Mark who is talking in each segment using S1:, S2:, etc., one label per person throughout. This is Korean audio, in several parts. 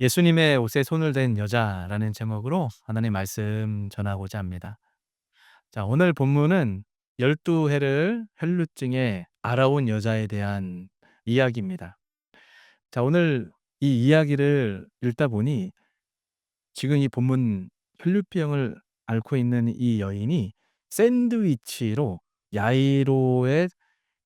S1: 예수님의 옷에 손을 댄 여자라는 제목으로 하나님 말씀 전하고자 합니다. 자, 오늘 본문은 12 해를 혈루증에 앓아온 여자에 대한 이야기입니다. 자, 오늘 이 이야기를 읽다 보니 지금 이 본문 혈루병을 앓고 있는 이 여인이 샌드위치로 야이로의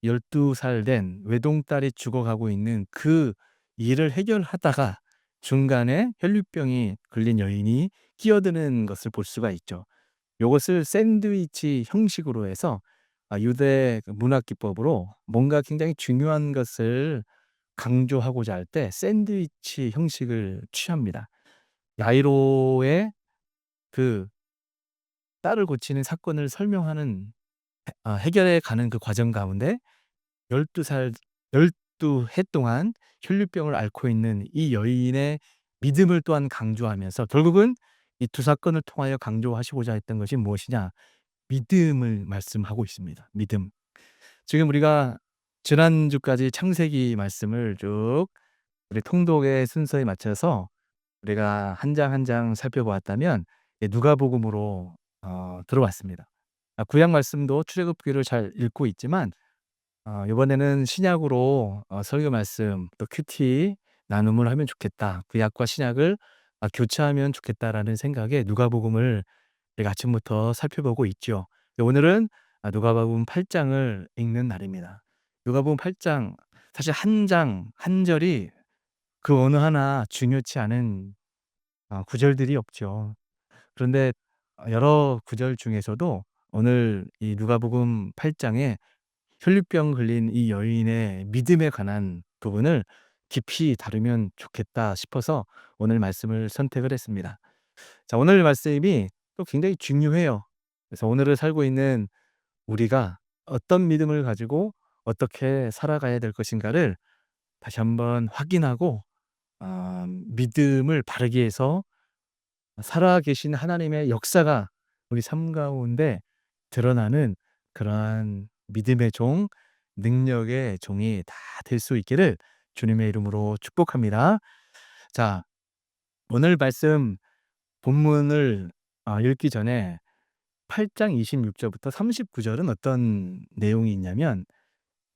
S1: 12살 된 외동딸이 죽어가고 있는 그 일을 해결하다가 중간에 혈류병이 걸린 여인이 끼어드는 것을 볼 수가 있죠. 요것을 샌드위치 형식으로 해서 유대 그 문학 기법으로 뭔가 굉장히 중요한 것을 강조하고자 할 때 샌드위치 형식을 취합니다. 야이로의 그 딸을 고치는 사건을 설명하는 해결해 가는 그 과정 가운데 12살 12해 동안 혈류병을 앓고 있는 이 여인의 믿음을 또한 강조하면서 결국은 이 두 사건을 통하여 강조하시고자 했던 것이 무엇이냐? 믿음을 말씀하고 있습니다. 믿음. 지금 우리가 지난주까지 창세기 말씀을 쭉 우리 통독의 순서에 맞춰서 우리가 한 장 한 장 살펴보았다면 누가복음으로 들어왔습니다. 구약 말씀도 출애굽기를 잘 읽고 있지만 이번에는 신약으로 설교 말씀 또 큐티 나눔을 하면 좋겠다. 구약과 신약을 교차하면 좋겠다라는 생각에 누가복음을 우리가 아침부터 살펴보고 있죠. 오늘은 누가복음 8 장을 읽는 날입니다. 누가복음 8장 사실 한 장 한 절이 그 어느 하나 중요치 않은 구절들이 없죠. 그런데 여러 구절 중에서도 오늘 이 누가복음 8 장에 혈류병 걸린 이 여인의 믿음에 관한 부분을 깊이 다루면 좋겠다 싶어서 오늘 말씀을 선택을 했습니다. 자, 오늘 말씀이 또 굉장히 중요해요. 그래서 오늘을 살고 있는 우리가 어떤 믿음을 가지고 어떻게 살아가야 될 것인가를 다시 한번 확인하고 믿음을 바르게 해서 살아계신 하나님의 역사가 우리 삶 가운데 드러나는 그러한 믿음의 종, 능력의 종이 다 될 수 있기를 주님의 이름으로 축복합니다. 자, 오늘 말씀 본문을 읽기 전에 8장 26 절부터 39 절은 어떤 내용이 있냐면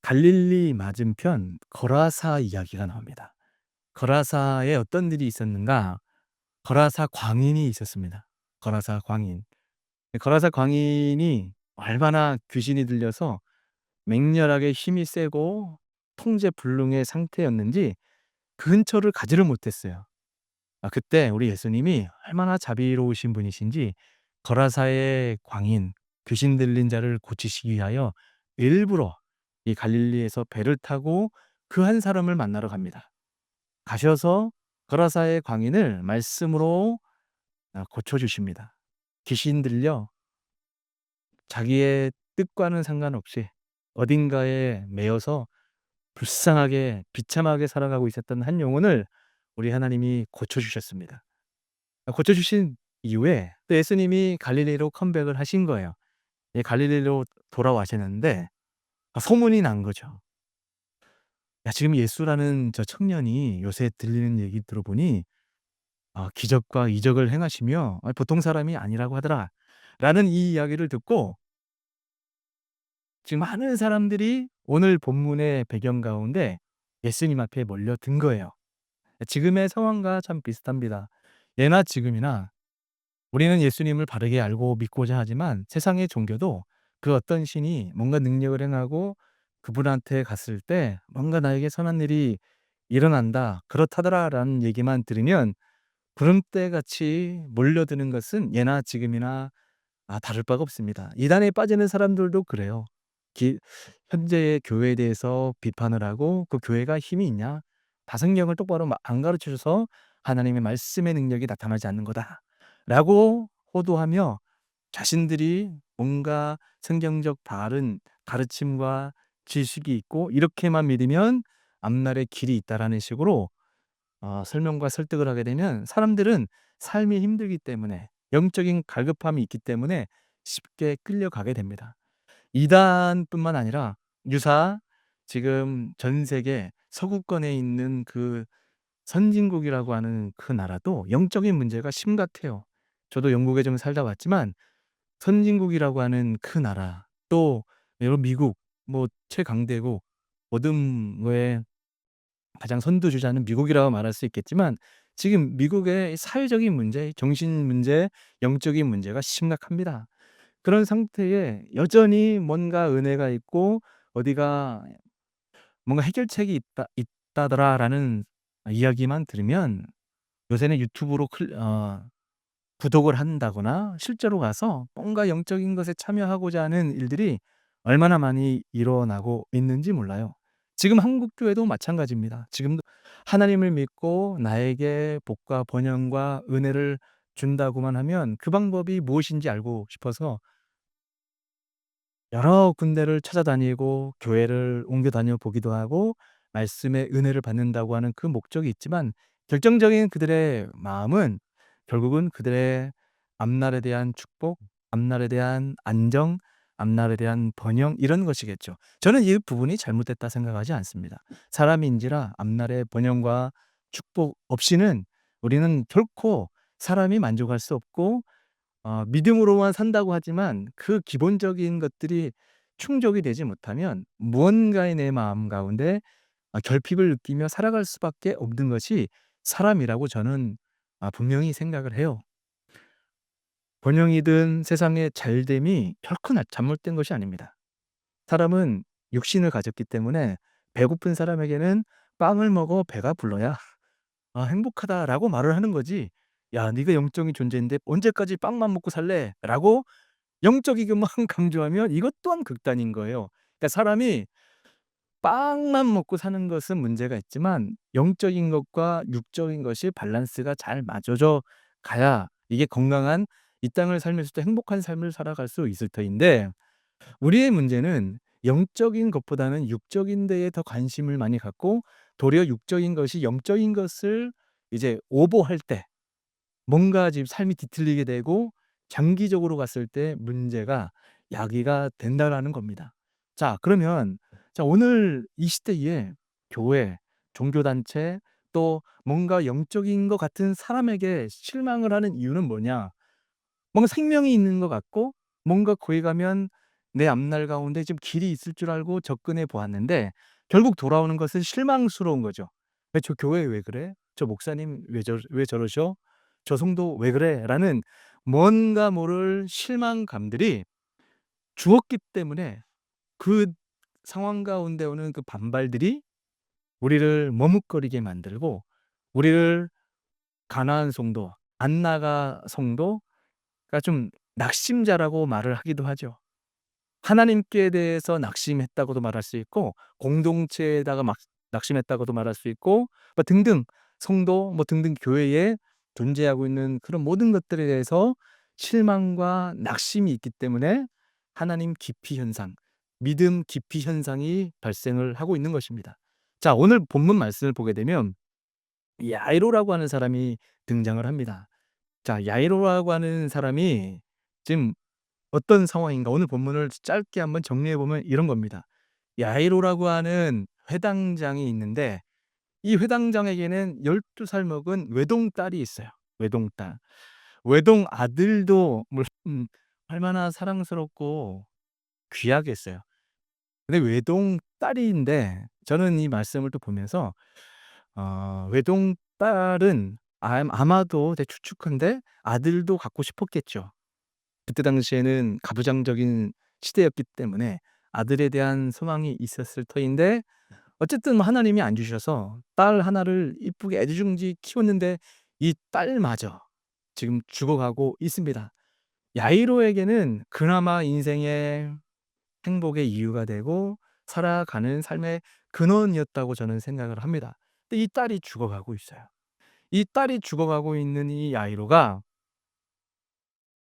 S1: 갈릴리 맞은편 거라사 이야기가 나옵니다. 거라사에 어떤 일이 있었는가? 거라사 광인이 있었습니다. 거라사 광인. 거라사 광인이 얼마나 귀신이 들려서 맹렬하게 힘이 세고 통제불능의 상태였는지 그 근처를 가지를 못했어요. 그때 우리 예수님이 얼마나 자비로우신 분이신지 거라사의 광인, 귀신 들린 자를 고치시기 위하여 일부러 이 갈릴리에서 배를 타고 그 한 사람을 만나러 갑니다. 가셔서 거라사의 광인을 말씀으로 고쳐 주십니다. 귀신 들려 자기의 뜻과는 상관없이 어딘가에 매여서 불쌍하게 비참하게 살아가고 있었던 한 영혼을 우리 하나님이 고쳐 주셨습니다. 고쳐 주신 이후에 또 예수님이 갈릴리로 컴백을 하신 거예요. 예, 갈릴리로 돌아와셨는데 소문이 난 거죠. "야, 지금 예수라는 저 청년이 요새 들리는 얘기 들어보니 기적과 이적을 행하시며 보통 사람이 아니라고 하더라."라는 이 이야기를 듣고 지금 많은 사람들이 오늘 본문의 배경 가운데 예수님 앞에 몰려든 거예요. 지금의 상황과 참 비슷합니다. 예나 지금이나 우리는 예수님을 바르게 알고 믿고자 하지만 세상의 종교도 그 어떤 신이 뭔가 능력을 행하고 그분한테 갔을 때 뭔가 나에게 선한 일이 일어난다, 그렇다더라라는 얘기만 들으면 구름대같이 몰려드는 것은 예나 지금이나 다를 바가 없습니다. 이단에 빠지는 사람들도 그래요. 기 현재의 교회에 대해서 비판을 하고 "그 교회가 힘이 있냐? 다 성경을 똑바로 안 가르쳐 줘서 하나님의 말씀의 능력이 나타나지 않는 거다."라고 호도하며 자신들이 뭔가 성경적 바른 가르침과 지식이 있고 이렇게만 믿으면 앞날에 길이 있다라는 식으로 설명과 설득을 하게 되면 사람들은 삶이 힘들기 때문에 영적인 갈급함이 있기 때문에 쉽게 끌려가게 됩니다. 이단뿐만 아니라 유사 지금 전 세계 서구권에 있는 그 선진국이라고 하는 그 나라도 영적인 문제가 심각해요. 저도 영국에 좀 살다 왔지만 선진국이라고 하는 그 나라, 또 여러 미국, 뭐 최강대국, 모든 거에 가장 선두주자는 미국이라고 말할 수 있겠지만, 지금 미국의 사회적인 문제, 정신 문제, 영적인 문제가 심각합니다. 그런 상태에 여전히 뭔가 은혜가 있고 어디가 뭔가 해결책이 있다더라라는 이야기만 들으면, 요새는 유튜브로 구독을 한다거나 실제로 가서 뭔가 영적인 것에 참여하고자 하는 일들이 얼마나 많이 일어나고 있는지 몰라요. 지금 한국 교회도 마찬가지입니다. 지금도 하나님을 믿고 나에게 복과 번영과 은혜를 준다고만 하면 그 방법이 무엇인지 알고 싶어서 여러 군데를 찾아다니고 교회를 옮겨 다녀 보기도 하고 말씀의 은혜를 받는다고 하는 그 목적이 있지만, 결정적인 그들의 마음은 결국은 그들의 앞날에 대한 축복, 앞날에 대한 안정, 앞날에 대한 번영, 이런 것이겠죠. 저는 이 부분이 잘못됐다 생각하지 않습니다. 사람인지라 앞날의 번영과 축복 없이는 우리는 결코 사람이 만족할 수 없고, 믿음으로만 산다고 하지만 그 기본적인 것들이 충족이 되지 못하면 무언가의 내 마음 가운데 결핍을 느끼며 살아갈 수밖에 없는 것이 사람이라고 저는 분명히 생각을 해요. 번영이든 세상의 잘됨이 결코 잘못된 것이 아닙니다. 사람은 육신을 가졌기 때문에 배고픈 사람에게는 "빵을 먹어 배가 불러야 행복하다."라고 말을 하는 거지, "야, 네가 영적인 존재인데 언제까지 빵만 먹고 살래?"라고 영적인 것만 강조하면 이것 또한 극단인 거예요. 그러니까 사람이 빵만 먹고 사는 것은 문제가 있지만 영적인 것과 육적인 것이 밸런스가 잘 맞아져 가야 이게 건강한 이 땅을 살면서도 행복한 삶을 살아갈 수 있을 터인데, 우리의 문제는 영적인 것보다는 육적인 데에 더 관심을 많이 갖고 도리어 육적인 것이 영적인 것을 이제 오버할 때 뭔가 지금 삶이 뒤틀리게 되고 장기적으로 갔을 때 문제가 야기가 된다라는 겁니다. 자, 그러면 오늘 이 시대에 교회, 종교단체, 또 뭔가 영적인 것 같은 사람에게 실망을 하는 이유는 뭐냐? 뭔가 생명이 있는 것 같고 뭔가 거기 가면 내 앞날 가운데 좀 길이 있을 줄 알고 접근해 보았는데 결국 돌아오는 것은 실망스러운 거죠. "왜 저 교회 왜 그래? 저 목사님 왜 저러셔? 저 성도 왜 그래?" 라는 뭔가 모를 실망감들이 주었기 때문에 그 상황 가운데 오는 그 반발들이 우리를 머뭇거리게 만들고, 우리를 가나안 성도, 안나가 성도가 좀 낙심자라고 말을 하기도 하죠. 하나님께 대해서 낙심했다고도 말할 수 있고, 공동체에다가 막 낙심했다고도 말할 수 있고, 뭐 등등, 성도 뭐 등등 교회에 존재하고 있는 그런 모든 것들에 대해서 실망과 낙심이 있기 때문에 하나님 기피 현상, 믿음 기피 현상이 발생을 하고 있는 것입니다. 자, 오늘 본문 말씀을 보게 되면 야이로라고 하는 사람이 등장을 합니다. 자, 야이로라고 하는 사람이 지금 어떤 상황인가, 오늘 본문을 짧게 한번 정리해 보면 이런 겁니다. 야이로라고 하는 회당장이 있는데 이 회당장에게는 12살 먹은 외동딸이 있어요. 외동딸. 외동아들도 물론 얼마나 사랑스럽고 귀하겠어요. 근데 외동딸인데 저는 이 말씀을 또 보면서 외동딸은 아마도 제 추측컨대 아들도 갖고 싶었겠죠. 그때 당시에는 가부장적인 시대였기 때문에 아들에 대한 소망이 있었을 터인데, 어쨌든 뭐 하나님이 안 주셔서 딸 하나를 이쁘게 애지중지 키웠는데 이 딸마저 지금 죽어가고 있습니다. 야이로에게는 그나마 인생의 행복의 이유가 되고 살아가는 삶의 근원이었다고 저는 생각을 합니다. 근데 이 딸이 죽어가고 있어요. 이 딸이 죽어가고 있는 이 야이로가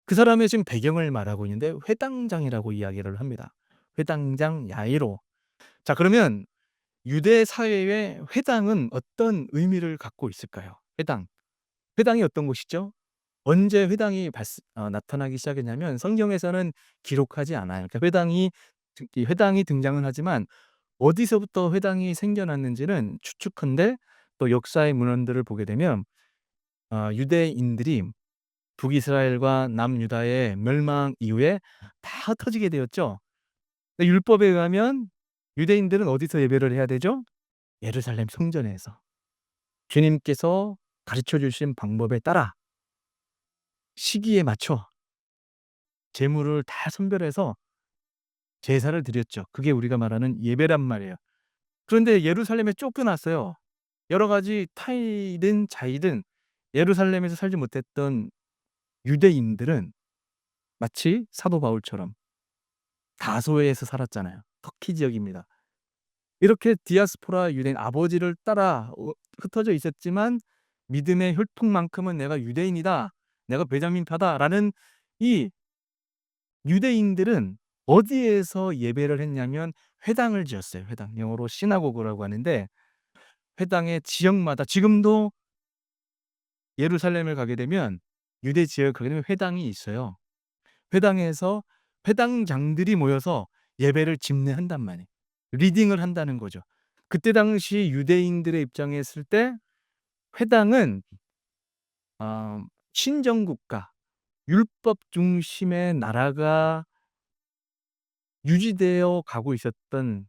S1: 그 사람의 지금 배경을 말하고 있는데 회당장이라고 이야기를 합니다. 회당장 야이로. 자, 그러면 유대 사회의 회당은 어떤 의미를 갖고 있을까요? 회당. 회당이 어떤 곳이죠? 언제 회당이 나타나기 시작했냐면 성경에서는 기록하지 않아요. 그러니까 이 회당이 등장은 하지만 어디서부터 회당이 생겨났는지는 추측컨대 또 역사의 문헌들을 보게 되면 유대인들이 북이스라엘과 남유다의 멸망 이후에 다 흩어지게 되었죠. 근데 율법에 의하면 유대인들은 어디서 예배를 해야 되죠? 예루살렘 성전에서. 주님께서 가르쳐 주신 방법에 따라 시기에 맞춰 제물을 다 선별해서 제사를 드렸죠. 그게 우리가 말하는 예배란 말이에요. 그런데 예루살렘에 쫓겨났어요. 여러 가지 타이든 자이든 예루살렘에서 살지 못했던 유대인들은 마치 사도 바울처럼 다소에서 살았잖아요. 터키 지역입니다. 이렇게 디아스포라 유대인 아버지를 따라 흩어져 있었지만 믿음의 혈통만큼은 '내가 유대인이다. 내가 베냐민파다.'라는 이 유대인들은 어디에서 예배를 했냐면 회당을 지었어요. 회당. 영어로 시나고그라고 하는데 회당의 지역마다 지금도 예루살렘을 가게 되면 유대 지역을 가게 되면 회당이 있어요. 회당에서 회당장들이 모여서 예배를 집례한단 말이에요. 리딩을 한다는 거죠. 그때 당시 유대인들의 입장에 있을 때 회당은 어 신정국가, 율법 중심의 나라가 유지되어 가고 있었던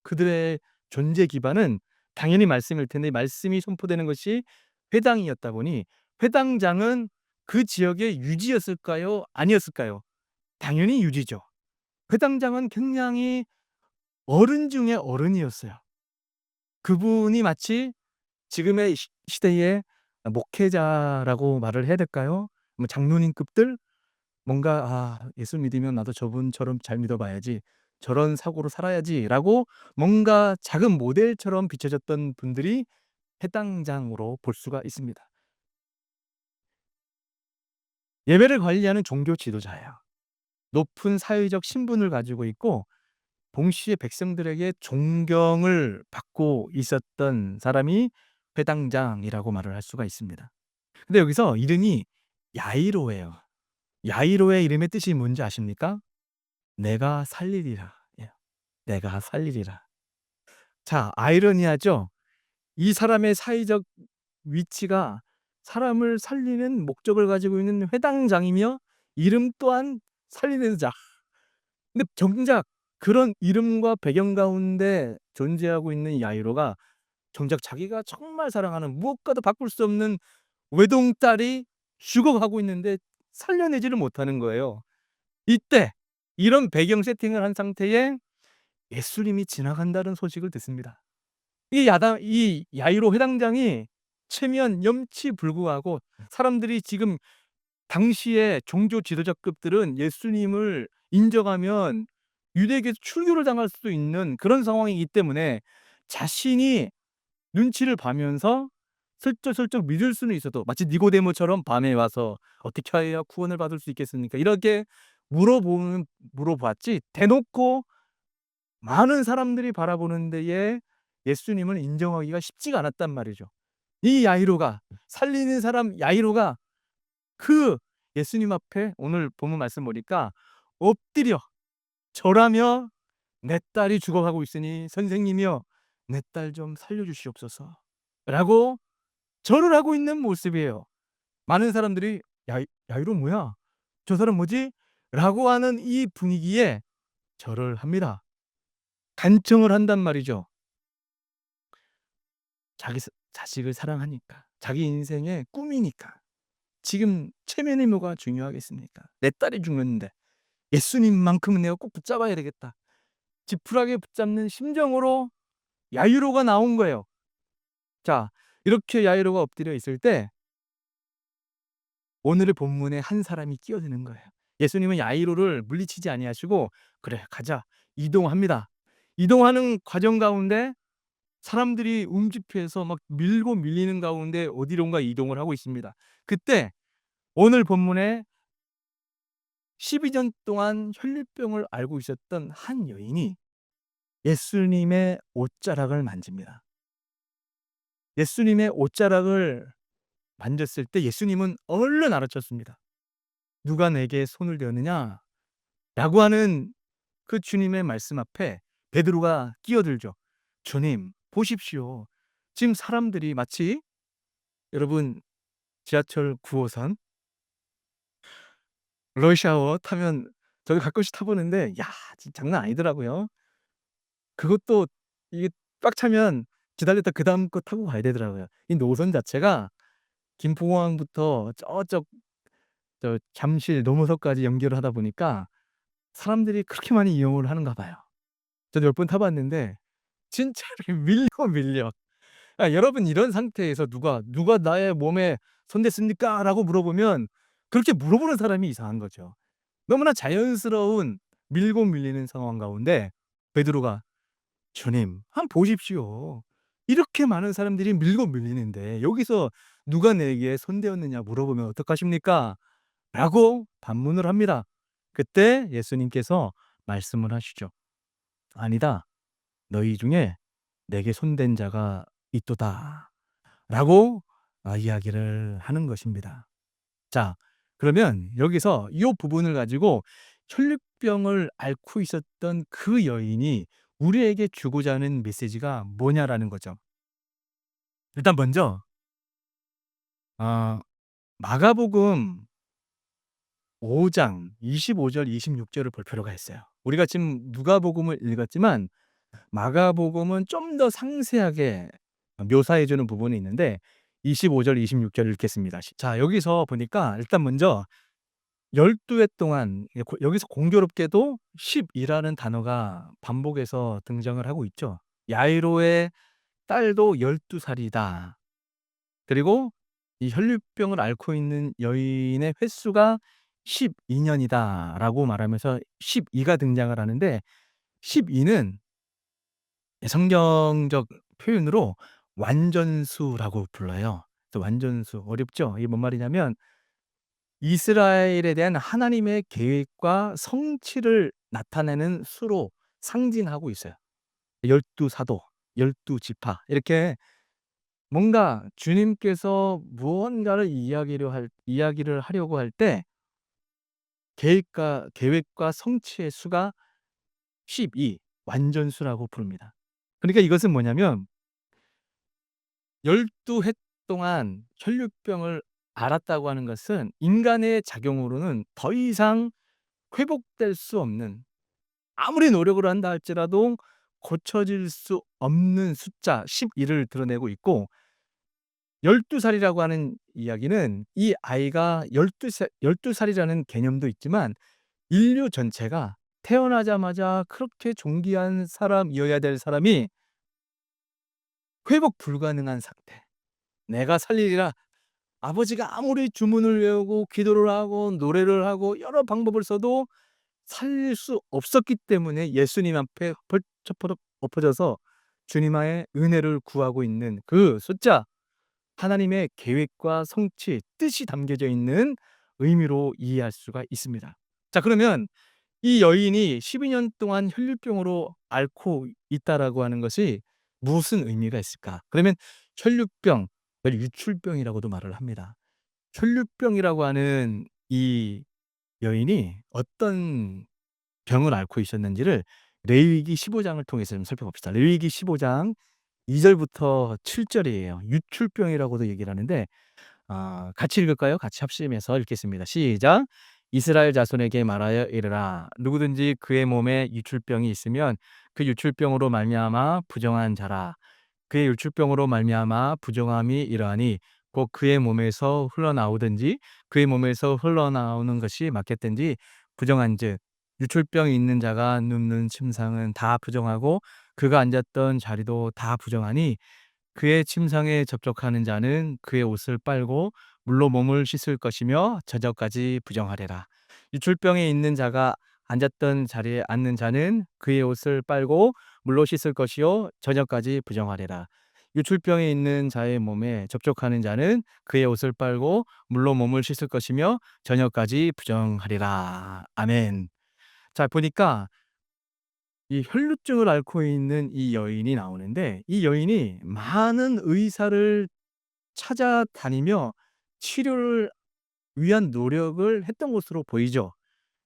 S1: 그들의 존재 기반은 당연히 말씀일 텐데 말씀이 선포되는 것이 회당이었다 보니 회당장은 그 지역의 유지였을까요? 아니었을까요? 당연히 유지죠. 회당장은 굉장히 어른 중의 어른이었어요. 그분이 마치 지금의 시대의 목회자라고 말을 해야 될까요? 뭐 장로님급들 뭔가 '아 예수 믿으면 나도 저분처럼 잘 믿어 봐야지. 저런 사고로 살아야지.'라고 뭔가 작은 모델처럼 비춰졌던 분들이 해당장으로 볼 수가 있습니다. 예배를 관리하는 종교 지도자예요. 높은 사회적 신분을 가지고 있고 동시에 백성들에게 존경을 받고 있었던 사람이 회당장이라고 말을 할 수가 있습니다. 근데 여기서 이름이 야이로예요. 야이로의 이름의 뜻이 뭔지 아십니까? 내가 살리리라. 예. 내가 살리리라. 자, 아이러니하죠? 이 사람의 사회적 위치가 사람을 살리는 목적을 가지고 있는 회당장이며 이름 또한 살리는 자. 근데 정작 그런 이름과 배경 가운데 존재하고 있는 야이로가 정작 자기가 정말 사랑하는 무엇과도 바꿀 수 없는 외동딸이 죽어가고 있는데 살려내지를 못하는 거예요. 이때 이런 배경 세팅을 한 상태에 예수님이 지나간다는 소식을 듣습니다. 이 야이로 회당장이 체면 염치불구하고 사람들이 지금 당시에 종교 지도자급들은 예수님을 인정하면 유대에게서 출교를 당할 수도 있는 그런 상황이기 때문에 자신이 눈치를 봐면서 슬쩍슬쩍 믿을 수는 있어도 마치 니고데모처럼 밤에 와서 "어떻게 하여야 구원을 받을 수 있겠습니까?" 이렇게 물어봤지 대놓고 많은 사람들이 바라보는 데에 예수님을 인정하기가 쉽지가 않았단 말이죠. 이 야이로가 살리는 사람 야이로가 그 예수님 앞에 오늘 본문 말씀 보니까 엎드려 절하며 "내 딸이 죽어가고 있으니 선생님이여 내 딸 좀 살려 주시옵소서."라고 절을 하고 있는 모습이에요. 많은 사람들이 야이로 뭐야? 저 사람 뭐지?" 라고 하는 이 분위기에 절을 합니다. 간청을 한단 말이죠. 자식을 사랑하니까. 자기 인생의 꿈이니까. 지금 체면이 뭐가 중요하겠습니까? 내 딸이 죽는데 예수님만큼은 내가 꼭 붙잡아야 되겠다. 지푸라기 붙잡는 심정으로 야이로가 나온 거예요. 자, 이렇게 야이로가 엎드려 있을 때 오늘의 본문에 한 사람이 끼어드는 거예요. 예수님은 야이로를 물리치지 아니하시고 "그래 가자." 이동합니다. 이동하는 과정 가운데 사람들이 움집해서 막 밀고 밀리는 가운데 어디론가 이동을 하고 있습니다. 그때 오늘 본문에 12년 동안 혈류병을 앓고 있었던 한 여인이 예수님의 옷자락을 만집니다. 예수님의 옷자락을 만졌을 때 예수님은 얼른 알아챘습니다. "누가 내게 손을 대었느냐?"라고 하는 그 주님의 말씀 앞에 베드로가 끼어들죠. "주님 보십시오. 지금 사람들이 마치 여러분 지하철 9 호선 러시아워 타면 저도 가끔씩 타 보는데 야 진짜 장난 아니더라고요. 그것도 이게 꽉 차면 기다렸다 그다음 거 타고 가야 되더라고요. 이 노선 자체가 김포공항부터 저쪽 잠실 노무서까지 연결을 하다 보니까 사람들이 그렇게 많이 이용을 하는가 봐요. 저도 몇 번 타 봤는데 진짜로 밀려. 여러분 이런 상태에서 "누가 나의 몸에 손댔습니까?"라고 물어보면 그렇게 물어보는 사람이 이상한 거죠. 너무나 자연스러운 밀고 밀리는 상황 가운데 베드로가 "주님 한번 보십시오. 이렇게 많은 사람들이 밀고 밀리는데 여기서 누가 내게 손대었느냐 물어보면 어떡하십니까?" 라고 반문을 합니다. 그때 예수님께서 말씀을 하시죠. "아니다. 너희 중에 내게 손댄 자가 있도다." 라고 이야기를 하는 것입니다. 자, 그러면 여기서 이 부분을 가지고 혈류병을 앓고 있었던 그 여인이 우리에게 주고자 하는 메시지가 뭐냐라는 거죠. 일단 먼저 아 마가복음 5장 25절 26 절을 볼 필요가 있어요. 우리가 지금 누가복음을 읽었지만 마가복음은 좀 더 상세하게 묘사해 주는 부분이 있는데 25절 26절 읽겠습니다. 자, 여기서 보니까 일단 먼저 12해 동안 여기서 공교롭게도 10이라는 단어가 반복해서 등장을 하고 있죠. 야이로의 딸도 12살이다. 그리고 이 혈류병을 앓고 있는 여인의 횟수가 12년이다라고 말하면서 12가 등장을 하는데 12는 성경적 표현으로 완전수라고 불러요. 그래서 완전수 어렵죠? 이게 뭔 말이냐면 이스라엘에 대한 하나님의 계획과 성취를 나타내는 수로 상징하고 있어요. 12 사도, 12 지파 이렇게 뭔가 주님께서 무언가를 이야기를 하려고 할 때 계획과 성취의 수가 12 완전수라고 부릅니다. 그러니까 이것은 뭐냐면 12해 동안 혈류병을 앓았다고 하는 것은 인간의 작용으로는 더 이상 회복될 수 없는, 아무리 노력을 한다 할지라도 고쳐질 수 없는 숫자 12를 드러내고 있고 12 살이라고 하는 이야기는 이 아이가 12 살이라는 개념도 있지만 인류 전체가 태어나자마자 그렇게 존귀한 사람이어야 될 사람이 회복 불가능한 상태. '내가 살리리라.' 아버지가 아무리 주문을 외우고 기도를 하고 노래를 하고 여러 방법을 써도 살릴 수 없었기 때문에 예수님 앞에 펄쩍펄쩍 엎어져서 주님의 은혜를 구하고 있는 그 숫자, 하나님의 계획과 성취, 뜻이 담겨져 있는 의미로 이해할 수가 있습니다. 자, 그러면 이 여인이 12년 동안 혈류병으로 앓고 있다라고 하는 것이 무슨 의미가 있을까? 그러면 혈류병, 유출병이라고도 말을 합니다. 혈류병이라고 하는 이 여인이 어떤 병을 앓고 있었는지를 레위기 15 장을 통해서 좀 살펴봅시다. 레위기 15장 2 절부터 7 절이에요. 유출병이라고도 얘기를 하는데 같이 읽을까요? 같이 합심해서 읽겠습니다. 시작. "이스라엘 자손에게 말하여 이르라. 누구든지 그의 몸에 유출병이 있으면 그 유출병으로 말미암아 부정한 자라. 그의 유출병으로 말미암아 부정함이 이러하니 곧 그의 몸에서 흘러나오든지 그의 몸에서 흘러나오는 것이 맞겠든지 부정한즉 유출병이 있는 자가 눕는 침상은 다 부정하고 그가 앉았던 자리도 다 부정하니 그의 침상에 접촉하는 자는 그의 옷을 빨고 물로 몸을 씻을 것이며 저녁까지 부정하리라. 유출병에 있는 자가 앉았던 자리에 앉는 자는 그의 옷을 빨고 물로 씻을 것이요 저녁까지 부정하리라. 유출병에 있는 자의 몸에 접촉하는 자는 그의 옷을 빨고 물로 몸을 씻을 것이며 저녁까지 부정하리라. 아멘. 자, 보니까 이 혈루증을 앓고 있는 이 여인이 나오는데 이 여인이 많은 의사를 찾아다니며 치료를 위한 노력을 했던 것으로 보이죠.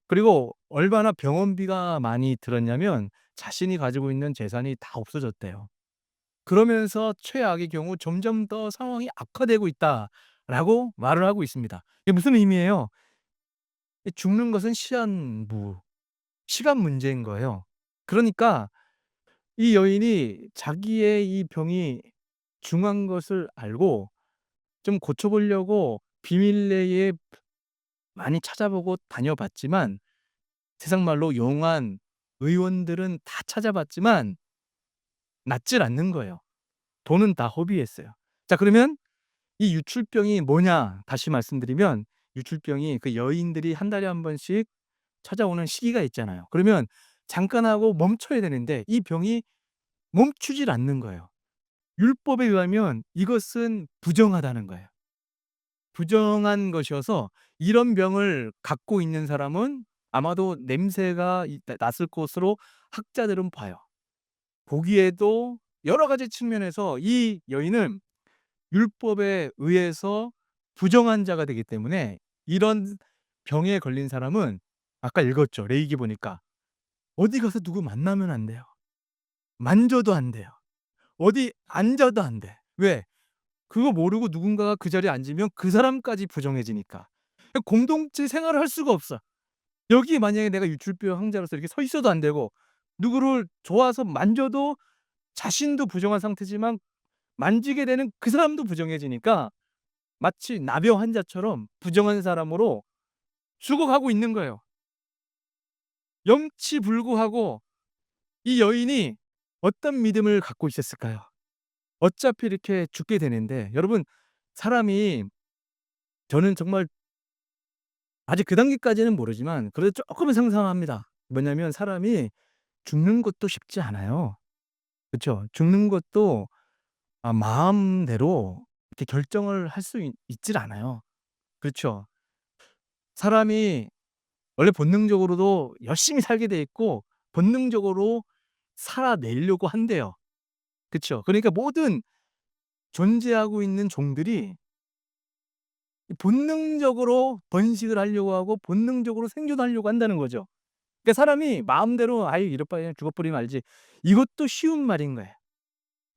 S1: 그리고 얼마나 병원비가 많이 들었냐면 자신이 가지고 있는 재산이 다 없어졌대요. 그러면서 최악의 경우 "점점 더 상황이 악화되고 있다."라고 말을 하고 있습니다. 이게 무슨 의미예요? 이 죽는 것은 시한부, 시간 문제인 거예요. 그러니까 이 여인이 자기의 이 병이 중한 것을 알고 좀 고쳐 보려고 비밀리에 많이 찾아보고 다녀봤지만, 세상 말로 용한 의원들은 다 찾아봤지만 낫질 않는 거예요. 돈은 다 허비했어요. 자, 그러면 이 유출병이 뭐냐 다시 말씀드리면, 유출병이 그 여인들이 한 달에 한 번씩 찾아오는 시기가 있잖아요. 그러면 잠깐 하고 멈춰야 되는데 이 병이 멈추질 않는 거예요. 율법에 의하면 이것은 부정하다는 거예요. 부정한 것이어서 이런 병을 갖고 있는 사람은 아마도 냄새가 났을 것으로 학자들은 봐요. 보기에도 여러 가지 측면에서 이 여인은 율법에 의해서 부정한 자가 되기 때문에, 이런 병에 걸린 사람은 아까 읽었죠. 레위기 보니까 어디 가서 누구 만나면 안 돼요. 만져도 안 돼요. 어디 앉아도 안 돼. 왜? 그거 모르고 누군가가 그 자리에 앉으면 그 사람까지 부정해지니까. 공동체 생활을 할 수가 없어. 여기에 만약에 내가 유출병 환자로서 이렇게 서 있어도 안 되고, 누구를 좋아서 만져도 자신도 부정한 상태지만 만지게 되는 그 사람도 부정해지니까 마치 나병 환자처럼 부정한 사람으로 죽어가고 있는 거예요. 염치불구하고 이 여인이 어떤 믿음을 갖고 있었을까요? 어차피 이렇게 죽게 되는데, 여러분, 사람이, 저는 정말 아직 그 단계까지는 모르지만 그래도 쪼끔은 상상합니다. 뭐냐면 사람이 죽는 것도 쉽지 않아요. 그쵸? 죽는 것도 마음대로 이렇게 결정을 할 수 있질 않아요. 그렇죠? 사람이 원래 본능적으로도 열심히 살게 돼 있고 본능적으로 살아내려고 한대요. 그쵸? 그러니까 모든 존재하고 있는 종들이 이 본능적으로 번식을 하려고 하고 본능적으로 생존하려고 한다는 거죠. 그러니까 사람이 마음대로 '아유 이럴 바에는 죽어버리면 알지.' 이것도 쉬운 말인 거예요.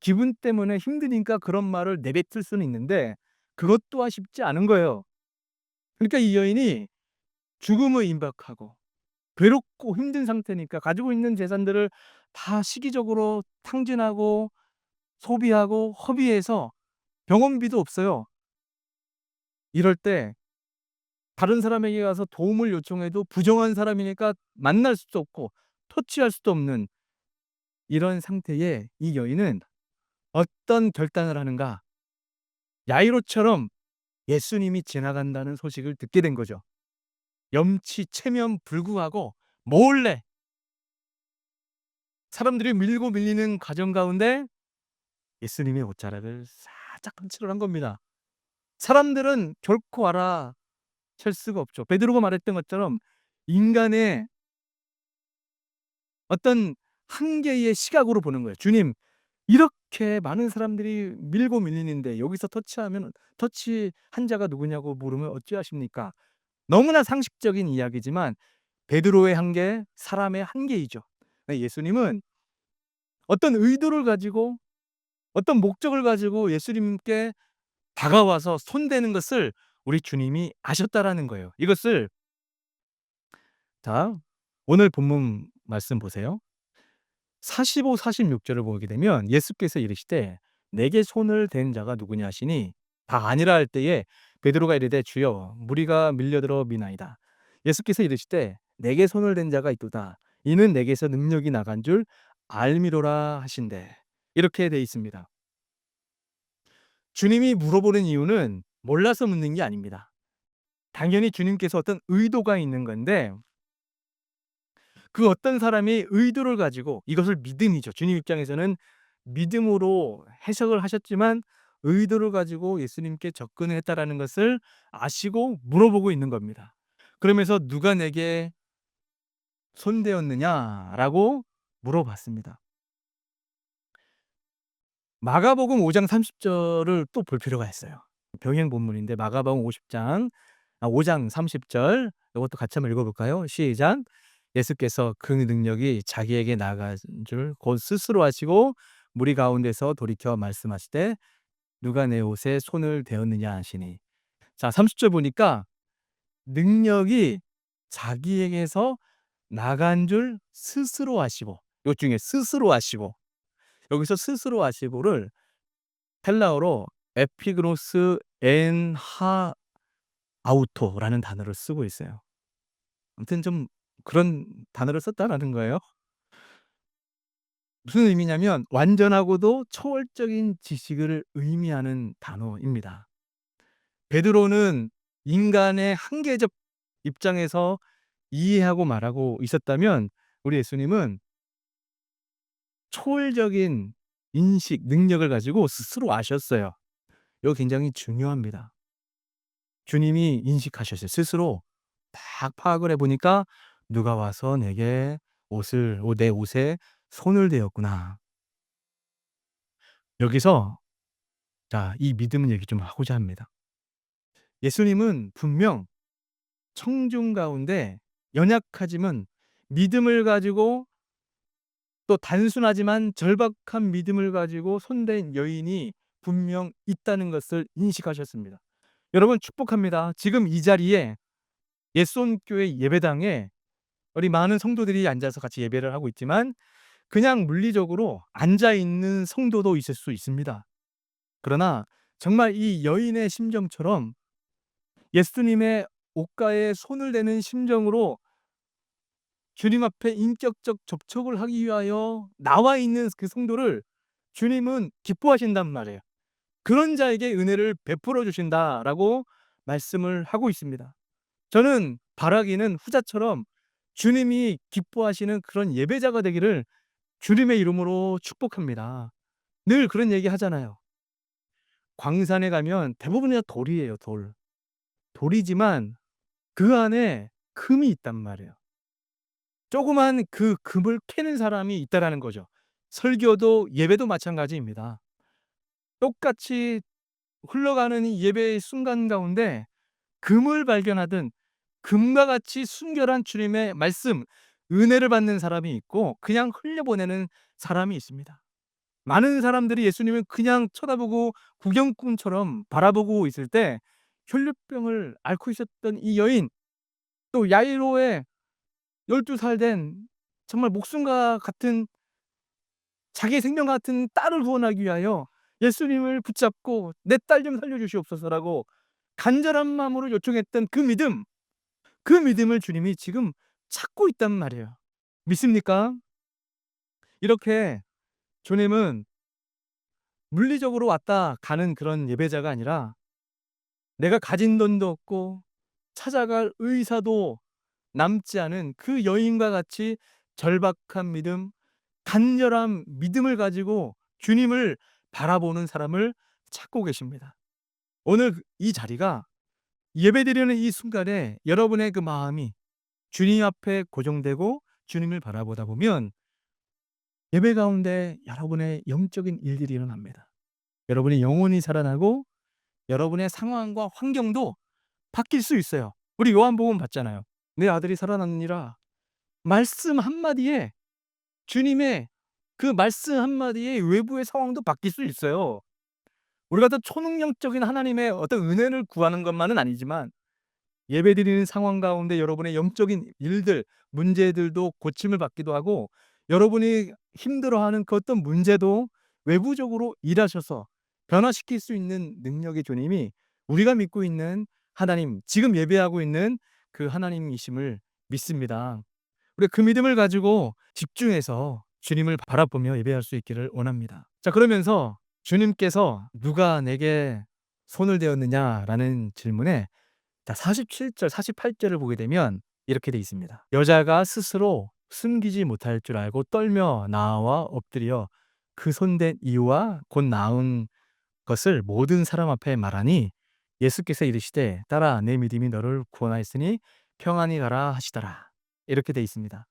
S1: 기분 때문에 힘드니까 그런 말을 내뱉을 수는 있는데 그것 또한 쉽지 않은 거예요. 그러니까 이 여인이 죽음을 임박하고 괴롭고 힘든 상태니까 가지고 있는 재산들을 다 시기적으로 탕진하고 소비하고 허비해서 병원비도 없어요. 이럴 때 다른 사람에게 가서 도움을 요청해도 부정한 사람이니까 만날 수도 없고 터치할 수도 없는 이런 상태에 이 여인은 어떤 결단을 하는가? 야이로처럼 예수님이 지나간다는 소식을 듣게 된 거죠. 염치체면불구하고 몰래 사람들이 밀고 밀리는 과정 가운데 예수님의 옷자락을 살짝 터치를 한 겁니다. 사람들은 결코 알아챌 수가 없죠. 베드로가 말했던 것처럼 인간의 어떤 한계의 시각으로 보는 거예요. "주님, 이렇게 많은 사람들이 밀고 밀리는데 여기서 터치한 자가 누구냐고 물으면 어찌하십니까?" 너무나 상식적인 이야기지만 베드로의 한계, 사람의 한계이죠. 네, 예수님은 어떤 의도를 가지고 어떤 목적을 가지고 예수님께 다가와서 손대는 것을 우리 주님이 아셨다라는 거예요. 이것을, 자, 오늘 본문 말씀 보세요. 45, 46 절을 보게 되면 예수께서 이르시되 "내게 손을 댄 자가 누구냐 하시니 다 아니라 할 때에 베드로가 이르되 주여 무리가 밀려들어 미나이다. 예수께서 이르시되 내게 손을 댄 자가 있도다. 이는 내게서 능력이 나간 줄 알미로라 하신대." 이렇게 돼 있습니다. 주님이 물어보는 이유는 몰라서 묻는 게 아닙니다. 당연히 주님께서 어떤 의도가 있는 건데, 그 어떤 사람이 의도를 가지고, 이것을 믿음이죠. 주님 입장에서는 믿음으로 해석을 하셨지만 의도를 가지고 예수님께 접근을 했다라는 것을 아시고 물어보고 있는 겁니다. 그러면서 "누가 내게 손대었느냐?"라고 물어봤습니다. 마가복음 5장 30 절을 또 볼 필요가 있어요. 병행 본문인데 마가복음 5장 30절, 이것도 같이 한번 읽어 볼까요? 시작. "예수께서 그 능력이 자기에게 나간 줄 곧 스스로 아시고 무리 가운데서 돌이켜 말씀하시되 누가 내 옷에 손을 대었느냐 하시니. 자 30절 보니까 능력이 자기에게서 나간 줄 스스로 아시고, 요 중에 스스로 아시고, 여기서 스스로 아시고를 헬라어로 에피그노스 엔 하 아우토라는 단어를 쓰고 있어요. 아무튼 좀 그런 단어를 썼다라는 거예요. 무슨 의미냐면 완전하고도 초월적인 지식을 의미하는 단어입니다. 베드로는 인간의 한계적 입장에서 이해하고 말하고 있었다면 우리 예수님은 초월적인 인식, 능력을 가지고 스스로 아셨어요. 이거 굉장히 중요합니다. 주님이 인식하셨어요. 스스로 딱 파악을 해 보니까 '누가 와서 내게 내 옷에 손을 대었구나.' 여기서 자 이 믿음 얘기 좀 하고자 합니다. 예수님은 분명 청중 가운데 연약하지만 믿음을 가지고, 또 단순하지만 절박한 믿음을 가지고 손댄 여인이 분명 있다는 것을 인식하셨습니다. 여러분 축복합니다. 지금 이 자리에 옛손교회 예배당에 우리 많은 성도들이 앉아서 같이 예배를 하고 있지만 그냥 물리적으로 앉아 있는 성도도 있을 수 있습니다. 그러나 정말 이 여인의 심정처럼 예수님의 옷가에 손을 대는 심정으로 주님 앞에 인격적 접촉을 하기 위하여 나와 있는 그 성도를 주님은 기뻐하신단 말이에요. 그런 자에게 은혜를 베풀어 주신다라고 말씀을 하고 있습니다. 저는 바라기는 후자처럼 주님이 기뻐하시는 그런 예배자가 되기를 주님의 이름으로 축복합니다. 늘 그런 얘기 하잖아요. 광산에 가면 대부분 다 돌이에요, 돌. 돌이지만 그 안에 금이 있단 말이에요. 조그만 그 금을 캐는 사람이 있다라는 거죠. 설교도 예배도 마찬가지입니다. 똑같이 흘러가는 이 예배의 순간 가운데 금을 발견하든 금과 같이 순결한 주님의 말씀, 은혜를 받는 사람이 있고 그냥 흘려보내는 사람이 있습니다. 많은 사람들이 예수님을 그냥 쳐다보고 구경꾼처럼 바라보고 있을 때 혈류병을 앓고 있었던 이 여인, 또 야이로의 12살 된 정말 목숨과 같은, 자기의 생명 같은 딸을 구원하기 위하여 예수님을 붙잡고 "내 딸 좀 살려 주시옵소서."라고 간절한 마음으로 요청했던 그 믿음, 그 믿음을 주님이 지금 찾고 있단 말이에요. 믿습니까? 이렇게 주님은 물리적으로 왔다 가는 그런 예배자가 아니라 내가 가진 돈도 없고 찾아갈 의사도 남지 않은 그 여인과 같이 절박한 믿음, 간절한 믿음을 가지고 주님을 바라보는 사람을 찾고 계십니다. 오늘 이 자리가, 예배드리는 이 순간에 여러분의 그 마음이 주님 앞에 고정되고 주님을 바라보다 보면 예배 가운데 여러분의 영적인 일들이 일어납니다. 여러분의 영혼이 살아나고 여러분의 상황과 환경도 바뀔 수 있어요. 우리 요한복음 봤잖아요. "내 아들이 살아났느니라." 말씀 한마디에, 주님의 그 말씀 한마디에 외부의 상황도 바뀔 수 있어요. 우리가 더 초능력적인 하나님의 어떤 은혜를 구하는 것만은 아니지만 예배드리는 상황 가운데 여러분의 영적인 일들, 문제들도 고침을 받기도 하고 여러분이 힘들어하는 그 어떤 문제도 외부적으로 일하셔서 변화시킬 수 있는 능력의 주님이 우리가 믿고 있는 하나님, 지금 예배하고 있는 그 하나님이심을 믿습니다. 우리 그 믿음을 가지고 집중해서 주님을 바라보며 예배할 수 있기를 원합니다. 자, 그러면서 주님께서 "누가 내게 손을 대었느냐?"라는 질문에, 자 47절 48절을 보게 되면 이렇게 돼 있습니다. "여자가 스스로 숨기지 못할 줄 알고 떨며 나와 엎드려 그 손댄 이유와 곧 나은 것을 모든 사람 앞에 말하니 예수께서 이르시되 딸아 내 믿음이 너를 구원하였으니 평안히 가라 하시더라." 이렇게 돼 있습니다.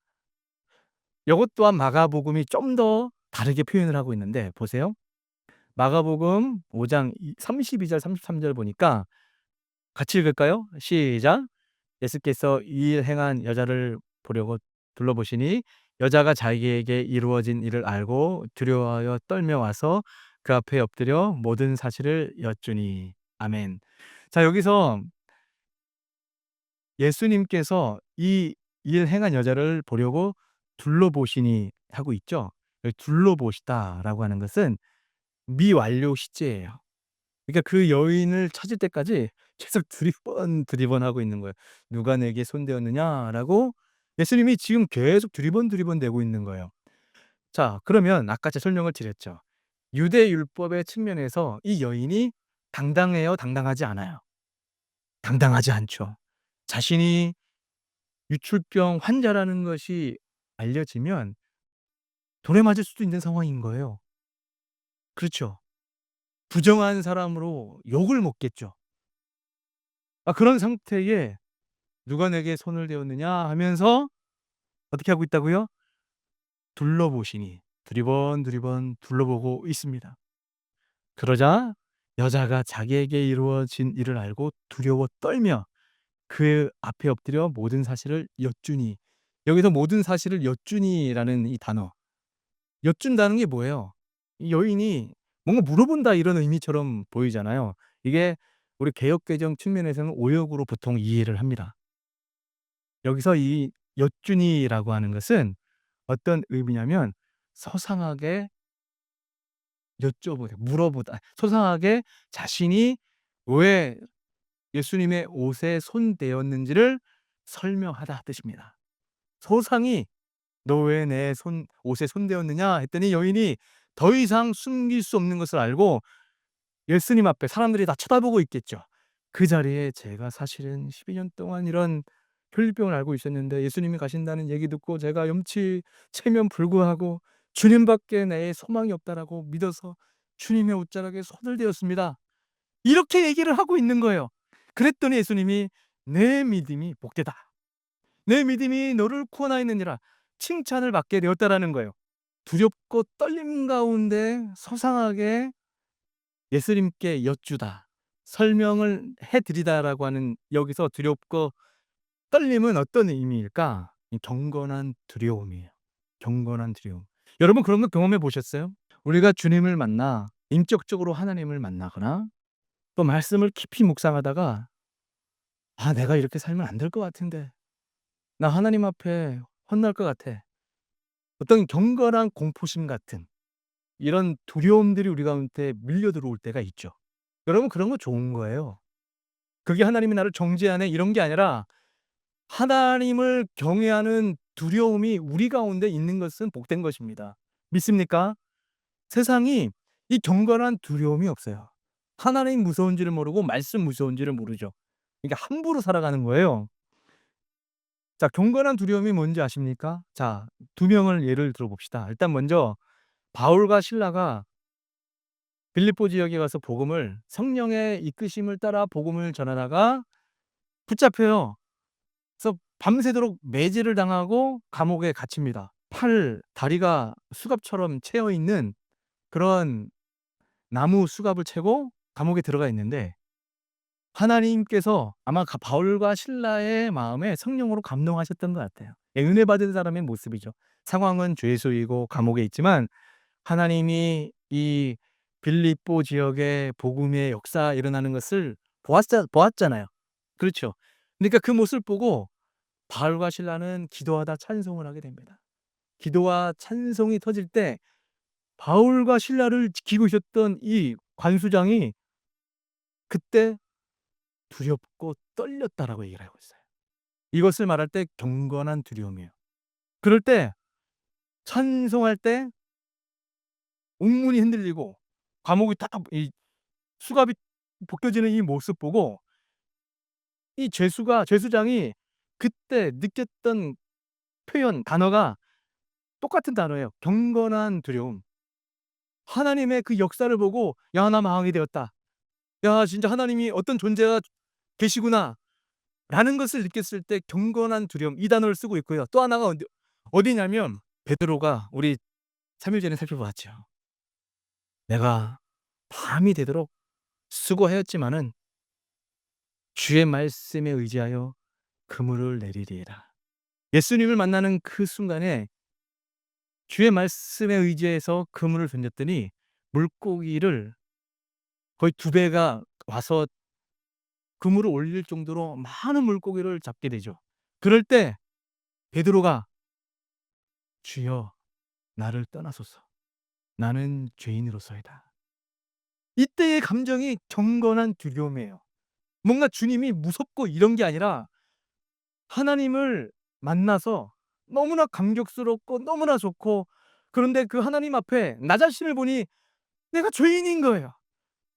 S1: 요것 또한 마가복음이 좀 더 다르게 표현을 하고 있는데 보세요. 마가복음 5장 32절 33절 보니까 같이 읽을까요? 시작. "예수께서 이 일 행한 여자를 보려고 둘러보시니 여자가 자기에게 이루어진 일을 알고 두려워하여 떨며 와서 그 앞에 엎드려 모든 사실을 여쭈니. 아멘. 자, 여기서 예수님께서 이 일 행한 여자를 보려고 둘러보시니 하고 있죠. 여기 둘러보시다라고 하는 것은 미완료 시제예요. 그러니까 그 여인을 찾을 때까지 계속 두리번하고 있는 거예요. "누가 내게 손대었느냐?"라고 예수님이 지금 계속 두리번대고 있는 거예요. 자, 그러면 아까 제가 설명을 드렸죠. 유대 율법의 측면에서 이 여인이 당당해요? 당당하지 않아요? 당당하지 않죠. 자신이 유출병 환자라는 것이 알려지면 돌에 맞을 수도 있는 상황인 거예요. 그렇죠. 부정한 사람으로 욕을 먹겠죠. 그런 상태에 "누가 내게 손을 대었느냐?" 하면서 어떻게 하고 있다고요? 둘러보시니 두리번 둘러보고 있습니다. 그러자 여자가 자기에게 이루어진 일을 알고 두려워 떨며 그 앞에 엎드려 모든 사실을 여쭈니. 여기서 모든 사실을 여쭈니라는 이 단어, 여쭌다는 게 뭐예요? 이 여인이 뭔가 물어본다 이런 의미처럼 보이잖아요. 이게 우리 개역개정 측면에서는 오역으로 보통 이해를 합니다. 여기서 이 여쭈니라고 하는 것은 어떤 의미냐면 서상하게 여쭤보다, 물어보다, 소상하게 자신이 왜 예수님의 옷에 손대었는지를 설명하다 뜻입니다. 소상히 "너 왜 내 손 옷에 손대었느냐?" 했더니 여인이 더 이상 숨길 수 없는 것을 알고 예수님 앞에 사람들이 다 쳐다보고 있겠죠. 그 자리에 제가 사실은 12년 동안 이런 혈류병을 앓고 있었는데 예수님이 가신다는 얘기 듣고 제가 염치체면 불구하고 '주님밖에 내 소망이 없다.'라고 믿어서 주님의 옷자락에 손을 대었습니다. 이렇게 얘기를 하고 있는 거예요. 그랬더니 예수님이 "내 믿음이 복되다. 내 믿음이 너를 구원하였느니라." 칭찬을 받게 되었다라는 거예요. 두렵고 떨림 가운데 소상하게 예수님께 여쭈다, 설명을 해 드리다라고 하는 여기서 두렵고 떨림은 어떤 의미일까? 이 경건한 두려움이에요. 경건한 두려움. 여러분 그런 거 경험해 보셨어요? 우리가 주님을 만나 인격적으로 하나님을 만나거나 또 말씀을 깊이 묵상하다가 '아 내가 이렇게 살면 안 될 것 같은데. 나 하나님 앞에 혼날 것 같아.' 어떤 경건한 공포심 같은 이런 두려움들이 우리 가운데 밀려 들어올 때가 있죠. 여러분 그런 거 좋은 거예요. 그게 '하나님이 나를 정죄하네.' 이런 게 아니라 하나님을 경외하는 두려움이 우리 가운데 있는 것은 복된 것입니다. 믿습니까? 세상이 이 경건한 두려움이 없어요. 하나님 무서운지를 모르고 말씀 무서운지를 모르죠. 그러니까 함부로 살아가는 거예요. 자, 경건한 두려움이 뭔지 아십니까? 자, 두 명을 예를 들어 봅시다. 일단 먼저 바울과 실라가 빌립보 지역에 가서 복음을 성령의 이끄심을 따라 복음을 전하다가 붙잡혀요. 그래서 밤새도록 매질을 당하고 감옥에 갇힙니다. 다리가 수갑처럼 채여 있는 그런 나무 수갑을 채고 감옥에 들어가 있는데 하나님께서 아마 바울과 실라의 마음에 성령으로 감동하셨던 것 같아요. 예, 은혜 받은 사람의 모습이죠. 상황은 죄수이고 감옥에 있지만 하나님이 이 빌립보 지역에 복음의 역사 일어나는 것을 보았잖아요. 그렇죠. 그러니까 그 모습을 보고 바울과 실라는 기도하다 찬송을 하게 됩니다. 기도와 찬송이 터질 때 바울과 실라를 지키고 있었던 이 관수장이 그때 "두렵고 떨렸다."라고 얘기를 하고 있어요. 이것을 말할 때 경건한 두려움이에요. 그럴 때 찬송할 때 옥문이 흔들리고 감옥이 딱 이 수갑이 벗겨지는 이 모습 보고 이 죄수장이 그때 느꼈던 표현 단어가 똑같은 단어예요. 경건한 두려움. 하나님의 그 역사를 보고 '야 나 망하게 되었다. 야 진짜 하나님이 어떤 존재가 계시구나.'라는 것을 느꼈을 때 경건한 두려움 이 단어를 쓰고 있고요. 또 하나가 어디냐면 베드로가 우리 3일 전에 살펴봤죠. "내가 밤이 되도록 수고하였지만은 주의 말씀에 의지하여 그물을 내리리이다." 예수님을 만나는 그 순간에 주의 말씀에 의지해서 그물을 던졌더니 물고기를 거의 2배가 와서 그물을 올릴 정도로 많은 물고기를 잡게 되죠. 그럴 때 베드로가 "주여 나를 떠나소서. 나는 죄인으로소이다." 이때의 감정이 경건한 두려움이에요. 뭔가 주님이 무섭고 이런 게 아니라 하나님을 만나서 너무나 감격스럽고 너무나 좋고, 그런데 그 하나님 앞에 나 자신을 보니 내가 죄인인 거예요.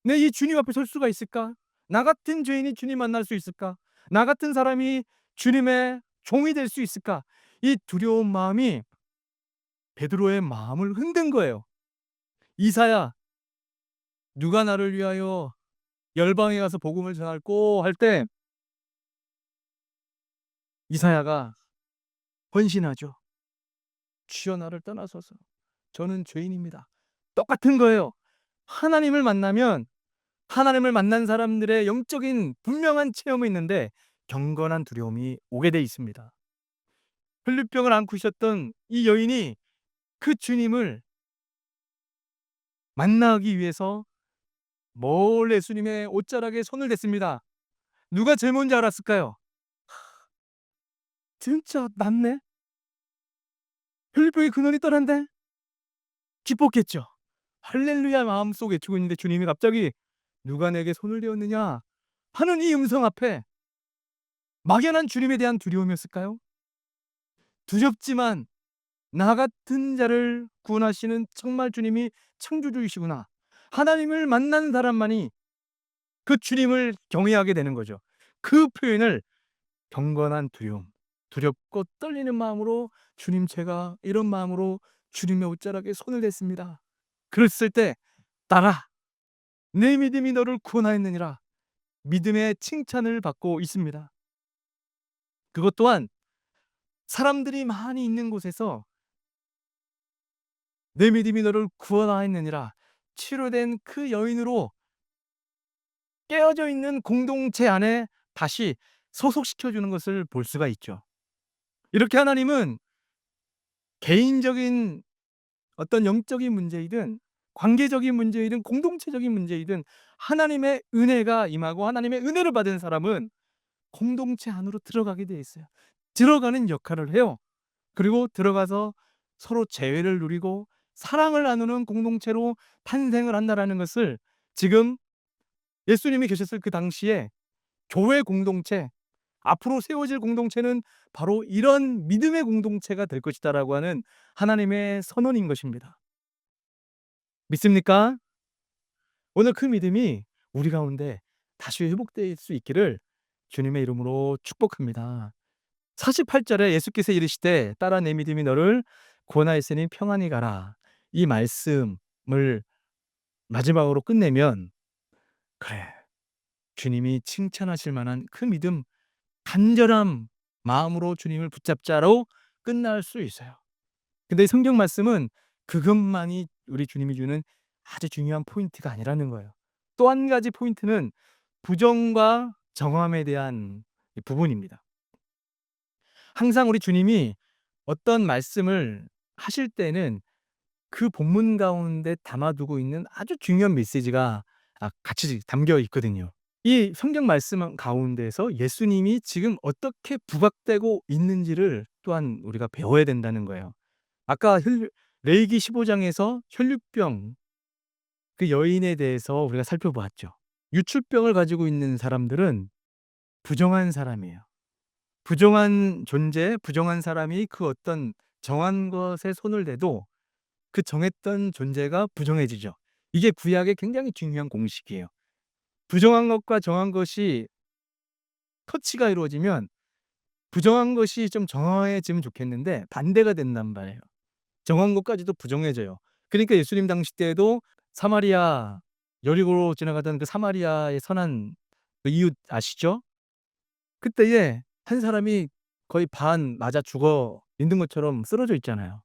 S1: '내 이 주님 앞에 설 수가 있을까? 나 같은 죄인이 주님 만날 수 있을까? 나 같은 사람이 주님의 종이 될 수 있을까?' 이 두려운 마음이 베드로의 마음을 흔든 거예요. "이사야, 누가 나를 위하여 열방에 가서 복음을 전할꼬?" 할 때 이사야가 헌신하죠. "주여 나를 떠나소서. 저는 죄인입니다." 똑같은 거예요. 하나님을 만나면 하나님을 만난 사람들의 영적인 분명한 체험이 있는데 경건한 두려움이 오게 돼 있습니다. 혈류병을 앓고 있었던 이 여인이 그 주님을 만나기 위해서 몰래 예수님의 옷자락에 손을 댔습니다. 누가 제일 먼저 알았을까요? '진짜 낫네. 혈류병의 근원이 떠난대.' 기뻤겠죠. 할렐루야 마음속에 외치고 있는데 주님이 갑자기 "누가 내게 손을 대었느냐?" 하는 이 음성 앞에 막연한 주님에 대한 두려움이었을까요? 두렵지만 '나 같은 자를 구원하시는 정말 주님이 창조주이시구나.' 하나님을 만난 사람만이 그 주님을 경외하게 되는 거죠. 그 표현을 경건한 두려움, 두렵고 떨리는 마음으로 "주님, 제가 이런 마음으로 주님의 옷자락에 손을 댔습니다." 그랬을 때 따라 "내 믿음이 너를 구원하였느니라." 믿음의 칭찬을 받고 있습니다. 그것 또한 사람들이 많이 있는 곳에서 "내 믿음이 너를 구원하였느니라." 치료된 그 여인으로 깨어져 있는 공동체 안에 다시 소속시켜 주는 것을 볼 수가 있죠. 이렇게 하나님은 개인적인 어떤 영적인 문제이든 관계적인 문제이든 공동체적인 문제이든 하나님의 은혜가 임하고 하나님의 은혜를 받은 사람은 공동체 안으로 들어가게 돼 있어요. 들어가는 역할을 해요. 그리고 들어가서 서로 재회를 누리고 사랑을 나누는 공동체로 탄생을 한다라는 것을 지금 예수님이 계셨을 그 당시에 교회 공동체, 앞으로 세워질 공동체는 바로 이런 믿음의 공동체가 될 것이다라고 하는 하나님의 선언인 것입니다. 믿습니까? 오늘 그 믿음이 우리 가운데 다시 회복될 수 있기를 주님의 이름으로 축복합니다. 48 절에 예수께서 이르시되 "따라 내 믿음이 너를 구원하였으니 평안히 가라." 이 말씀을 마지막으로 끝내면 '그래, 주님이 칭찬하실 만한 그 믿음, 간절한 마음으로 주님을 붙잡자.'로 끝날 수 있어요. 근데 성경 말씀은 그것만이 우리 주님이 주는 아주 중요한 포인트가 아니라는 거예요. 또 한 가지 포인트는 부정과 정함에 대한 이 부분입니다. 항상 우리 주님이 어떤 말씀을 하실 때는 그 본문 가운데 담아두고 있는 아주 중요한 메시지가 같이 담겨 있거든요. 이 성경 말씀 가운데서 예수님이 지금 어떻게 부각되고 있는지를 또한 우리가 배워야 된다는 거예요. 아까 레위기 15 장에서 혈류병 그 여인에 대해서 우리가 살펴보았죠. 유출병을 가지고 있는 사람들은 부정한 사람이에요. 부정한 존재, 부정한 사람이 그 어떤 정한 것에 손을 대도 그 정했던 존재가 부정해지죠. 이게 구약의 굉장히 중요한 공식이에요. 부정한 것과 정한 것이 터치가 이루어지면 부정한 것이 좀 정해지면 좋겠는데 반대가 된단 말이에요. 정한 것까지도 부정해져요. 그러니까 예수님 당시 때에도 사마리아 여리고로 지나가던 그 사마리아의 선한 그 이웃 아시죠? 그때에 한 사람이 거의 반 맞아 죽어 있는 것처럼 쓰러져 있잖아요.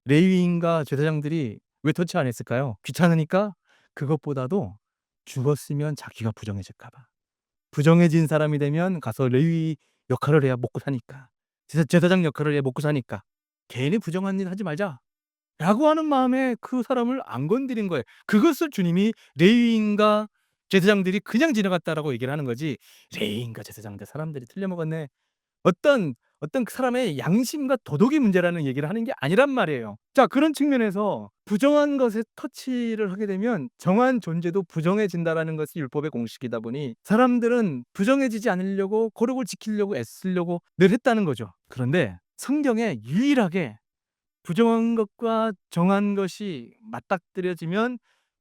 S1: 레위인과 제사장들이 왜 터치 안 했을까요? 귀찮으니까? 그것보다도 죽었으면 자기가 부정해질까 봐. 부정해진 사람이 되면 가서 레위 역할을 해야 먹고 사니까. 제사장 역할을 해야 먹고 사니까. '괜히 부정한 일 하지 말자.' 라고 하는 마음에 그 사람을 안 건드린 거예요. 그것을 주님이 레위인과 제사장들이 그냥 지나갔다라고 얘기를 하는 거지, 레위인과 제사장들 사람들이 틀려먹었네, 어떤 그 사람의 양심과 도덕의 문제라는 얘기를 하는 게 아니란 말이에요. 자, 그런 측면에서 부정한 것에 터치를 하게 되면 정한 존재도 부정해진다라는 것이 율법의 공식이다 보니 사람들은 부정해지지 않으려고 거룩을 지키려고 애쓰려고 늘 했다는 거죠. 그런데 성경에 유일하게 부정한 것과 정한 것이 맞닥뜨려지면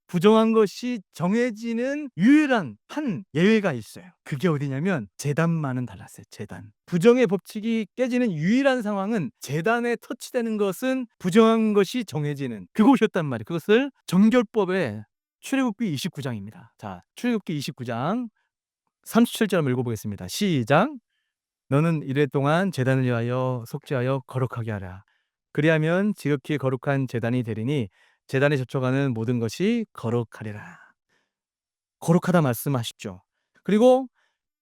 S1: 부정한 것이 정해지는 유일한 한 예외가 있어요. 그게 어디냐면 제단만은 달랐어요. 제단. 부정의 법칙이 깨지는 유일한 상황은 제단에 터치되는 것은 부정한 것이 정해지는 그곳이었단 말이에요. 그것을 정결법의 출애굽기 29장입니다. 자, 출애굽기 29장 37절 한번 읽어보겠습니다. 시작. 너는 이래 동안 제단을 위하여 속죄하여 거룩하게 하라. 그리하면 지극히 거룩한 제단이 되리니 제단에 접촉하는 모든 것이 거룩하리라. 거룩하다 말씀하시죠. 그리고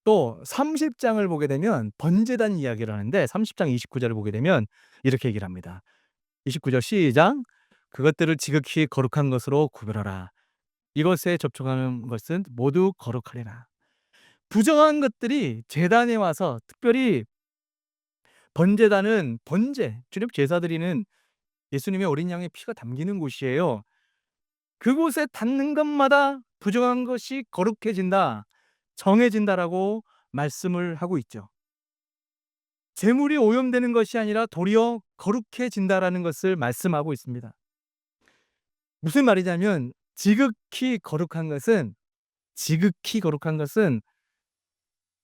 S1: 또 30장을 보게 되면 번제단 이야기를 하는데 30장 29절을 보게 되면 이렇게 얘기를 합니다. 29절 시작. 그것들을 지극히 거룩한 것으로 구별하라. 이것에 접촉하는 것은 모두 거룩하리라. 부정한 것들이 제단에 와서, 특별히 번제단은 번제, 주님 제사 드리는 예수님의 어린 양의 피가 담기는 곳이에요. 그곳에 닿는 것마다 부정한 것이 거룩해진다, 정해진다라고 말씀을 하고 있죠. 재물이 오염되는 것이 아니라 도리어 거룩해진다라는 것을 말씀하고 있습니다. 무슨 말이냐면 지극히 거룩한 것은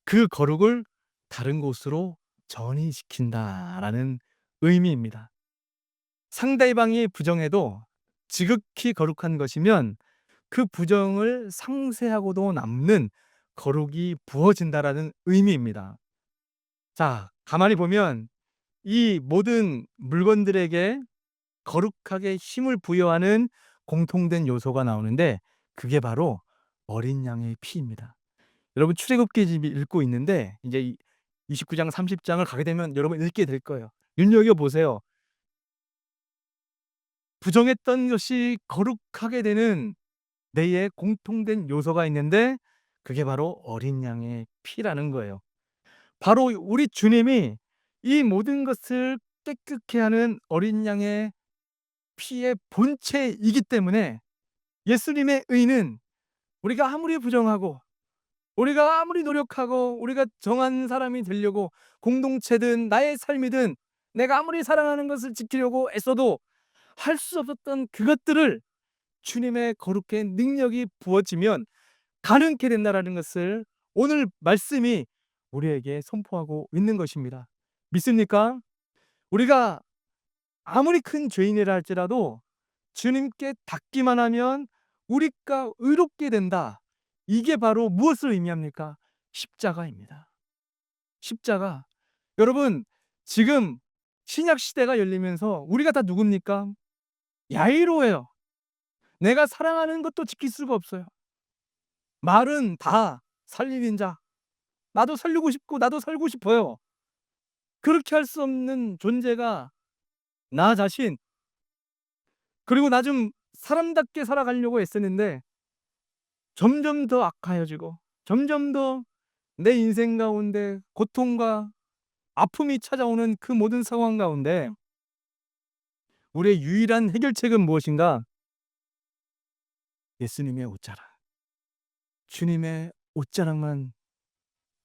S1: 그 거룩을 다른 곳으로 전이시킨다라는 의미입니다. 상대방이 부정해도 지극히 거룩한 것이면 그 부정을 상쇄하고도 남는 거룩이 부어진다라는 의미입니다. 자, 가만히 보면 이 모든 물건들에게 거룩하게 힘을 부여하는 공통된 요소가 나오는데 그게 바로 어린 양의 피입니다. 여러분 출애굽기 지금 읽고 있는데 이제 이 29장 30장을 가게 되면 여러분 읽게 될 거예요. 눈여겨 보세요. 부정했던 것이 거룩하게 되는 내에 공통된 요소가 있는데 그게 바로 어린 양의 피라는 거예요. 바로 우리 주님이 이 모든 것을 깨끗게 하는 어린 양의 피의 본체이기 때문에 예수님의 의는 우리가 아무리 부정하고 우리가 아무리 노력하고 우리가 정한 사람이 되려고 공동체든 나의 삶이든 내가 아무리 사랑하는 것을 지키려고 애써도 할 수 없었던 그것들을 주님의 거룩의 능력이 부어지면 가능케 된다라는 것을 오늘 말씀이 우리에게 선포하고 있는 것입니다. 믿습니까? 우리가 아무리 큰 죄인이라 할지라도 주님께 닿기만 하면 우리가 의롭게 된다. 이게 바로 무엇을 의미합니까? 십자가입니다. 십자가. 여러분, 지금 신약 시대가 열리면서 우리가 다 누굽니까? 야이로예요. 내가 사랑하는 것도 지킬 수가 없어요. 말은 다 살리는 자. 나도 살리고 싶고 나도 살고 싶어요. 그렇게 할 수 없는 존재가 나 자신. 그리고 나 좀 사람답게 살아가려고 애쓰는데 점점 더 악하여지고 점점 더 내 인생 가운데 고통과 아픔이 찾아오는 그 모든 상황 가운데 우리의 유일한 해결책은 무엇인가? 예수님의 옷자락. 주님의 옷자락만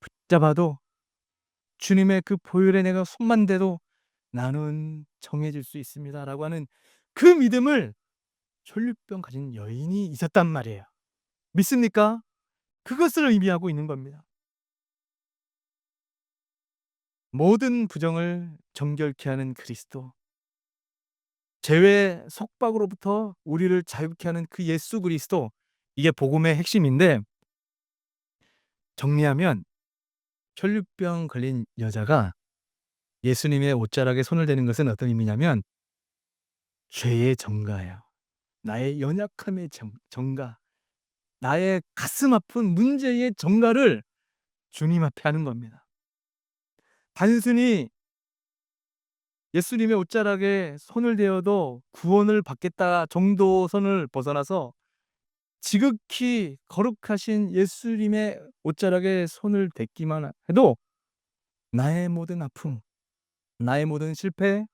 S1: 붙잡아도, 주님의 그 보혈에 내가 손만 대도 나는 정해질 수 있습니다라고 하는 그 믿음을 혈류병 가진 여인이 있었단 말이에요. 믿습니까? 그것을 의미하고 있는 겁니다. 모든 부정을 정결케 하는 그리스도, 죄의 속박으로부터 우리를 자유케 하는 그 예수 그리스도, 이게 복음의 핵심인데 정리하면 혈류병 걸린 여자가 예수님의 옷자락에 손을 대는 것은 어떤 의미냐면 죄의 정가예요. 나의 연약함의 정가, 나의 가슴 아픈 문제의 정가를 주님 앞에 하는 겁니다. 단순히 예수님의 옷자락에 손을 대어도 구원을 받겠다 정도 선을 벗어나서 지극히 거룩하신 예수님의 옷자락에 손을 댔기만 해도 나의 모든 아픔, 나의 모든 실패,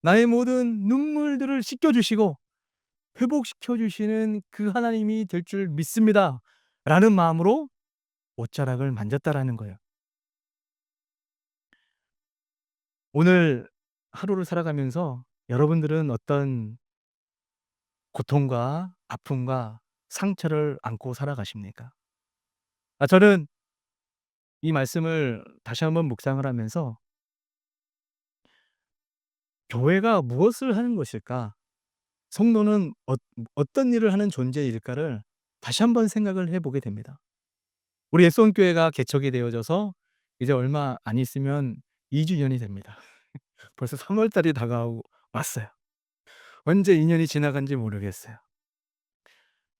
S1: 나의 모든 눈물들을 씻겨 주시고 회복시켜 주시는 그 하나님이 될 줄 믿습니다. 라는 마음으로 옷자락을 만졌다라는 거예요. 오늘 하루를 살아가면서 여러분들은 어떤 고통과 아픔과 상처를 안고 살아가십니까? 저는 이 말씀을 다시 한번 묵상을 하면서 '교회가 무엇을 하는 것일까? 성도는 어떤 일을 하는 존재일까?'를 다시 한번 생각을 해 보게 됩니다. 우리 옛송교회가 개척이 되어져서 이제 얼마 안 있으면 2 주년이 됩니다. 벌써 3월 달이 다가오고 왔어요. 언제 2 년이 지나간지 모르겠어요.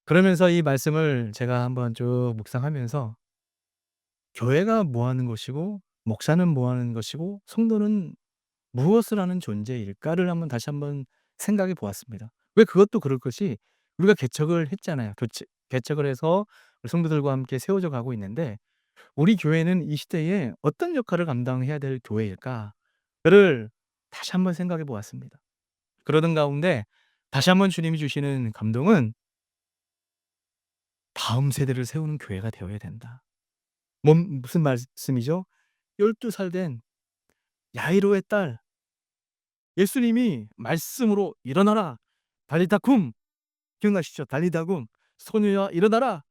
S1: 그러면서 이 말씀을 제가 한번 쭉 묵상하면서 교회가 뭐 하는 것이고 목사는 뭐 하는 것이고 성도는 무엇을 하는 존재일까를 한번 다시 생각해 보았습니다. 왜 그것도 그럴 것이 우리가 개척을 했잖아요. 개척을 해서 우리 성도들과 함께 세워져 가고 있는데 우리 교회는 이 시대에 어떤 역할을 감당해야 될 교회일까를 다시 한번 생각해 보았습니다. 그러던 가운데 다시 한번 주님이 주시는 감동은 '다음 세대를 세우는 교회가 되어야 된다.' 무슨 말씀이죠? 12살 된 야이로의 딸 예수님이 말씀으로 "일어나라. 달리타 쿰." 기억나시죠? 달리다 쿰. "소녀야 일어나라."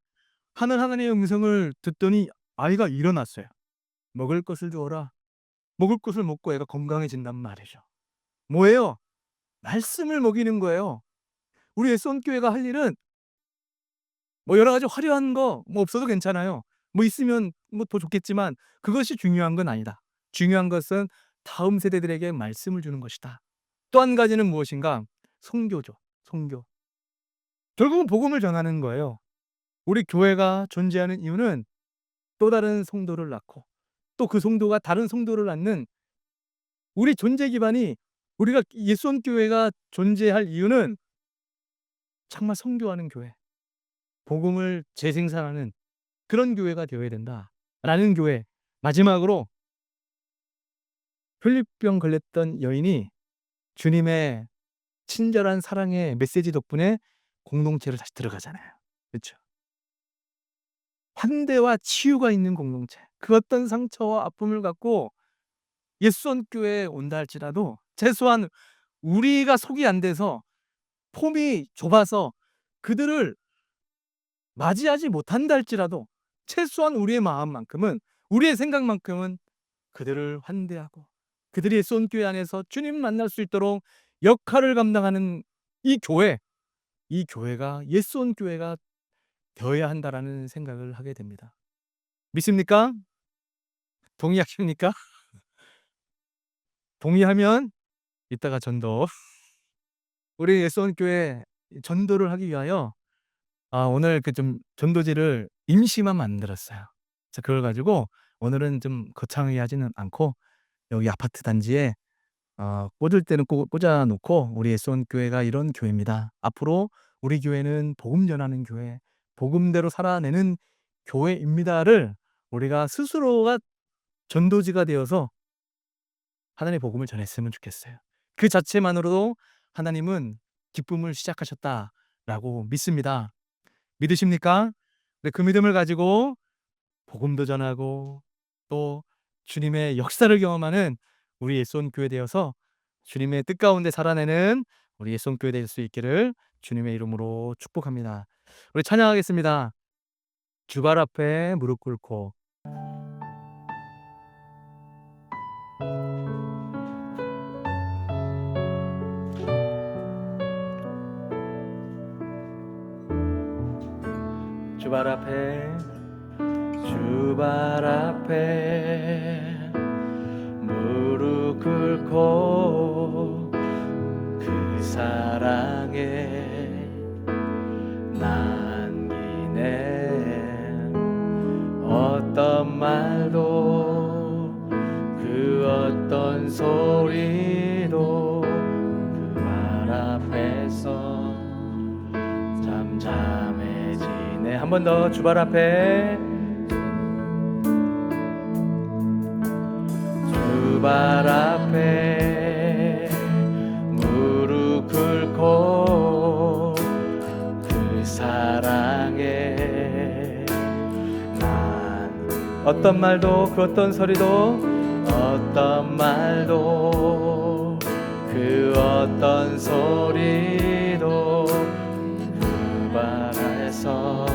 S1: 하는 하나님의 음성을 듣더니 아이가 일어났어요. "먹을 것을 주어라." 먹을 것을 먹고 애가 건강해진단 말이죠. 뭐예요? 말씀을 먹이는 거예요. 우리 옛손교회가 할 일은 뭐 여러 가지 화려한 거 뭐 없어도 괜찮아요. 뭐 있으면 뭐 더 좋겠지만 그것이 중요한 건 아니다. 중요한 것은 다음 세대들에게 말씀을 주는 것이다. 또 한 가지는 무엇인가? 선교죠. 선교. 결국은 복음을 전하는 거예요. 우리 교회가 존재하는 이유는 또 다른 성도를 낳고 또 그 성도가 다른 성도를 낳는 우리 존재 기반이 우리가 옛손교회가 존재할 이유는 정말 선교하는 교회, 복음을 재생산하는 그런 교회가 되어야 된다라는 교회. 마지막으로 혈류병 걸렸던 여인이 주님의 친절한 사랑의 메시지 덕분에 공동체를 다시 들어가잖아요. 그쵸? 환대와 치유가 있는 공동체. 그 어떤 상처와 아픔을 갖고 옛손교회에 온다 할지라도 최소한 우리가 속이 안 돼서 폼이 좁아서 그들을 맞이하지 못한다 할지라도 최소한 우리의 마음만큼은 우리의 생각만큼은 그들을 환대하고 그들이 옛손교회 안에서 주님 만날 수 있도록 역할을 감당하는 이 교회, 이 교회가 옛손교회가 되어야 한다라는 생각을 하게 됩니다. 믿습니까? 동의하십니까? 동의하면 이따가 전도 우리 옛손교회 전도를 하기 위하여 오늘 그 좀 전도지를 임시만 만들었어요. 그래서 그걸 가지고 오늘은 좀 거창하게 하지는 않고 여기 아파트 단지에 꽂을 때는 꽂아 놓고 "우리 옛손교회가 이런 교회입니다. 앞으로 우리 교회는 복음 전하는 교회, 복음대로 살아내는 교회입니다."를 우리가 스스로가 전도지가 되어서 하나님의 복음을 전했으면 좋겠어요. 그 자체만으로도 하나님은 기쁨을 시작하셨다라고 믿습니다. 믿으십니까? 네, 그 믿음을 가지고 복음도 전하고 또 주님의 역사를 경험하는 우리 옛손교회 되어서 주님의 뜻 가운데 살아내는 우리 옛손교회 될 수 있기를 주님의 이름으로 축복합니다. 우리 찬양하겠습니다. 주발 앞에 무릎 꿇고 주발 앞에 주발 앞에 무릎 꿇고 그 사랑에 남기네 어떤 말도 그 어떤 소리 잠잠해지네. 한 번 더 주발 앞에 주발 앞에 무릎 꿇고 그 사랑에 난 어떤 말도 그 어떤 소리도 어떤 말도 그 어떤 소리도 그 발에서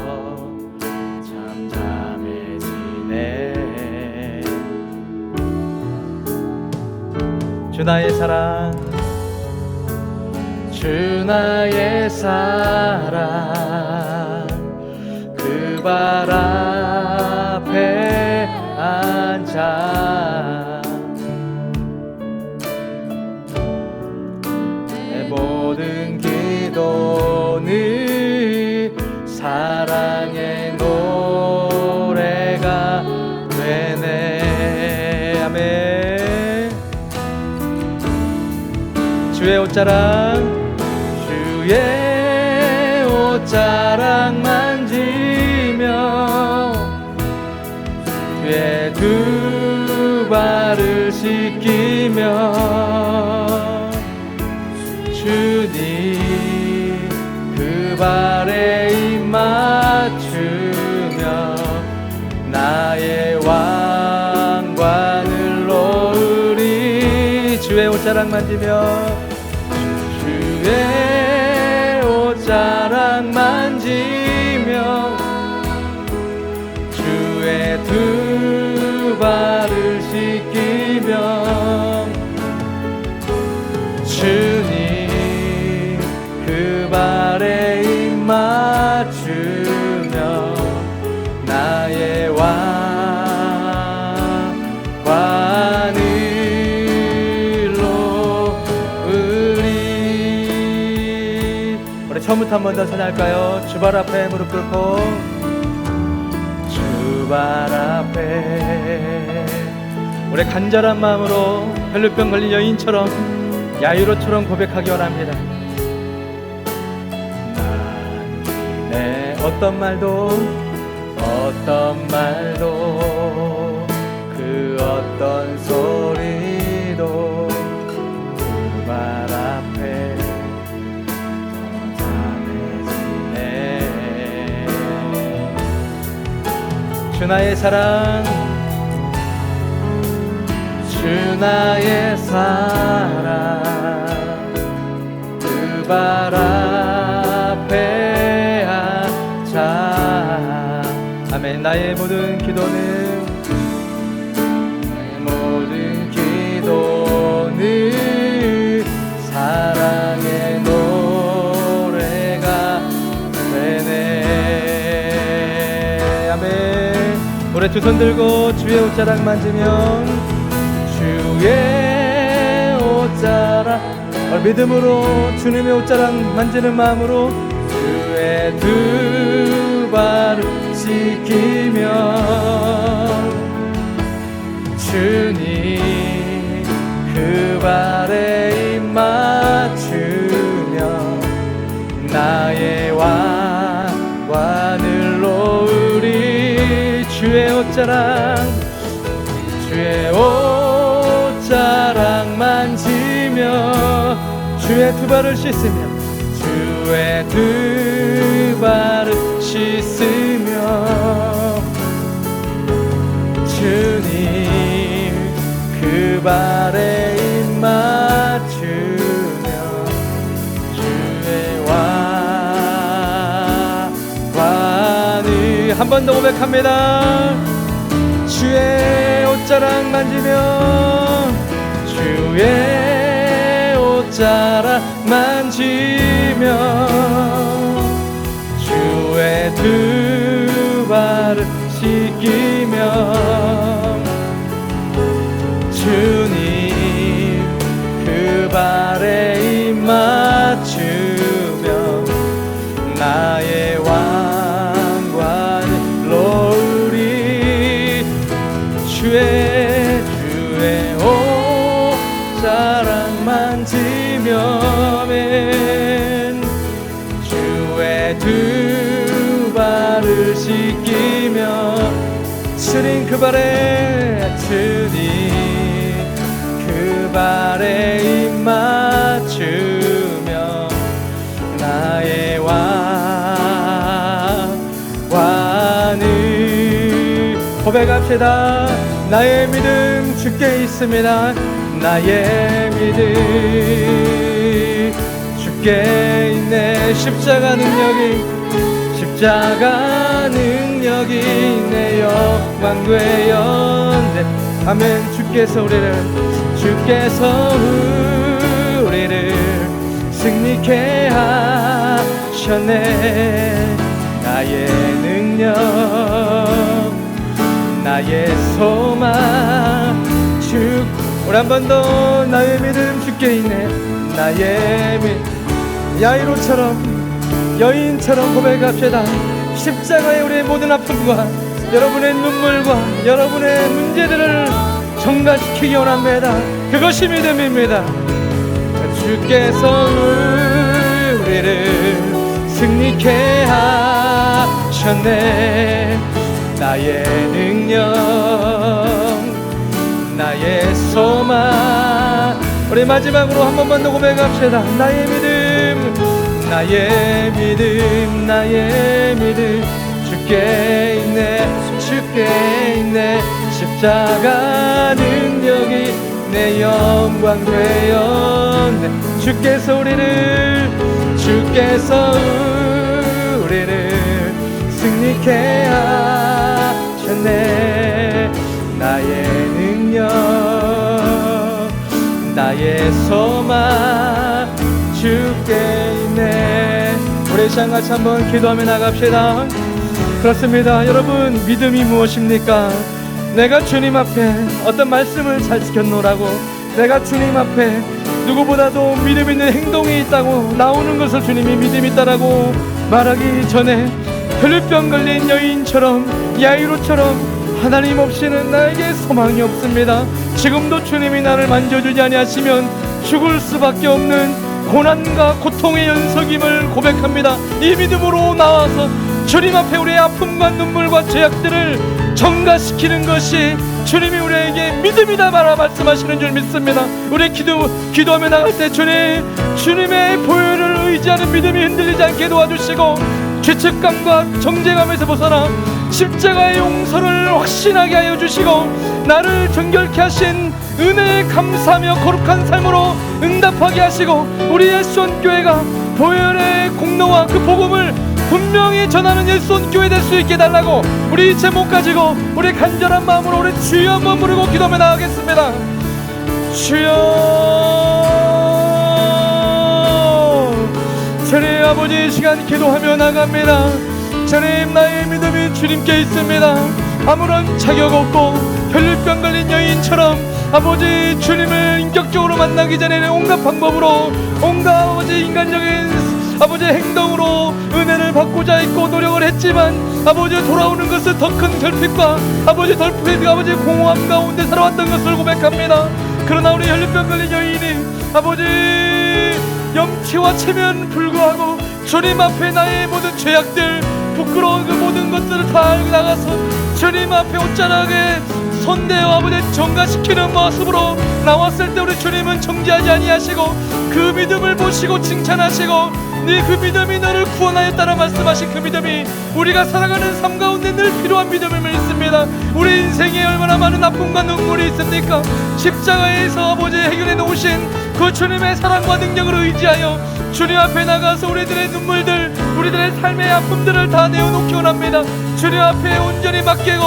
S1: 잠잠해지네. 주 나의 사랑 주 나의 사랑 그 발 앞에 앉아 내 모든 기도는 사랑의 노래가 되네. 아멘. 주의 옷자랑 주의 옷자랑 만지며 주의 두 발을 씻기며 주님 그 발에 입 맞추며 나의 왕관을 놓으리. 주의 옷자락 만지며 주의 옷자락 만지며 주의 두 발을 씻기며 주님 그 발에 입 맞추며 나의 왕관을 놓으리. 우리 처음부터 한 번 더 찬양할까요? 주발 앞에 무릎 꿇고 주발 앞에 우리 간절한 마음으로 혈루병 걸린 여인처럼 야이로처럼 고백하기 원합니다. 난 내 어떤 말도 그 어떤 소리도 그 말 앞에 잠잠해지네. 주 나의 사랑 주 나의 사랑 그 발 앞에 앉아. 아멘. 나의 모든 기도는 사랑의 노래가 되네. 아멘. 우리 두 손 들고 주의 옷자락 만지면 주의 옷자락 믿음으로 주님의 옷자락 만지는 마음으로 주의 두 발을 씻기며 주님 그 발에 입 맞추며 나의 왕관을 놓으리. 주의 옷자락 만지며 주의 두 발을 씻으며 주의 두 발을 씻으며 주님 그 발에 입 맞추며 주의 왕관을 한 번 더 고백합니다. 주의 옷자락 만지며 주의 옷자락 만지며 주의 두 발을 씻기며 주님 그 발에 입 맞추며 나의 왕관을 놓으리. 주의 옷자락 만지며 주의 두 씻기며 주님 그 발에 주님 그 발에 입 맞추며 나의 왕을 고백합시다. 나의 믿음 주께 있습니다. 나의 믿음 주께 있네. 십자가 능력이 내 영광 되었네. 아멘. 주께서 우리를 승리케 하셨네. 나의 능력 나의 소망 우리 한 번 더 나의 믿음 주께 있네. 나의 야이로처럼 여인처럼 고백합시다. 십자가에 우리의 모든 아픔과 여러분의 눈물과 여러분의 문제들을 정화시키기 원합니다. 그것이 믿음입니다. 주께서 우리를 승리케 하셨네. 나의 능력 나의 소망 우리 마지막으로 한 번만 더 고백합시다. 나의 믿음 주께 있네. 십자가 능력이 내 영광 되었네. 주께서 우리를 승리케 하셨네. 나의 능력 나의 소망 주께 있네. 우리 시간 같이 한번 기도하며 나갑시다. 그렇습니다. 여러분, 믿음이 무엇입니까? 내가 주님 앞에 어떤 말씀을 잘 지켰노라고, 내가 주님 앞에 누구보다도 믿음 있는 행동이 있다고 나오는 것을 주님이 믿음 있다라고 말하기 전에 혈류병 걸린 여인처럼 야이로처럼 하나님 없이는 나에게 소망이 없습니다. 지금도 주님이 나를 만져주지 아니하시면 죽을 수밖에 없는 고난과 고통의 연속임을 고백합니다. 이 믿음으로 나와서 주님 앞에 우리의 아픔과 눈물과 죄악들을 정화시키는 것이 주님이 우리에게 믿음이다 말씀하시는 줄 믿습니다. 우리 기도하며 나갈 때 주님의 보혈을 의지하는 믿음이 흔들리지 않게 도와주시고, 죄책감과 정죄감에서 벗어나 십자가의 용서를 확신하게 하여 주시고, 나를 정결케 하신 은혜에 감사하며 거룩한 삶으로 응답하게 하시고, 우리 예수원교회가 보혈의 공로와 그 복음을 분명히 전하는 예수원교회 될 수 있게 달라고 우리 제목 가지고 우리 간절한 마음으로 우리 주여 한번 부르고 기도하며 나가겠습니다. 주여, 주님 아버지, 시간 기도하며 나갑니다. 주님, 나의 믿음이 주님께 있습니다. 아무런 자격 없고 혈류병 걸린 여인처럼 아버지 주님을 인격적으로 만나기 전에는 온갖 방법으로, 온갖 아버지 인간적인 아버지 행동으로 은혜를 받고자 했고 노력을 했지만 아버지 돌아오는 것은 더 큰 결핍과 아버지 아버지 공허함 가운데 살아왔던 것을 고백합니다. 그러나 우리 혈류병 걸린 여인이 아버지 염치와 체면 불구하고 주님 앞에 나의 모든 죄악들, 부끄러운 그 모든 것들을 다 알고 나가서 주님 앞에 옷자락에 손대어 아버지 정화시키는 모습으로 나왔을 때 우리 주님은 정죄하지 아니하시고 그 믿음을 보시고 칭찬하시고, 네 그 믿음이 너를 구원하였다라 말씀하신 그 믿음이 우리가 살아가는 삶 가운데 늘 필요한 믿음을 믿습니다. 우리 인생에 얼마나 많은 아픔과 눈물이 있습니까? 십자가에서 아버지 해결해 놓으신 그 주님의 사랑과 능력을 의지하여 주님 앞에 나가서 우리들의 눈물들, 우리들의 삶의 아픔들을 다 내어놓기 원합니다. 주님 앞에 온전히 맡기고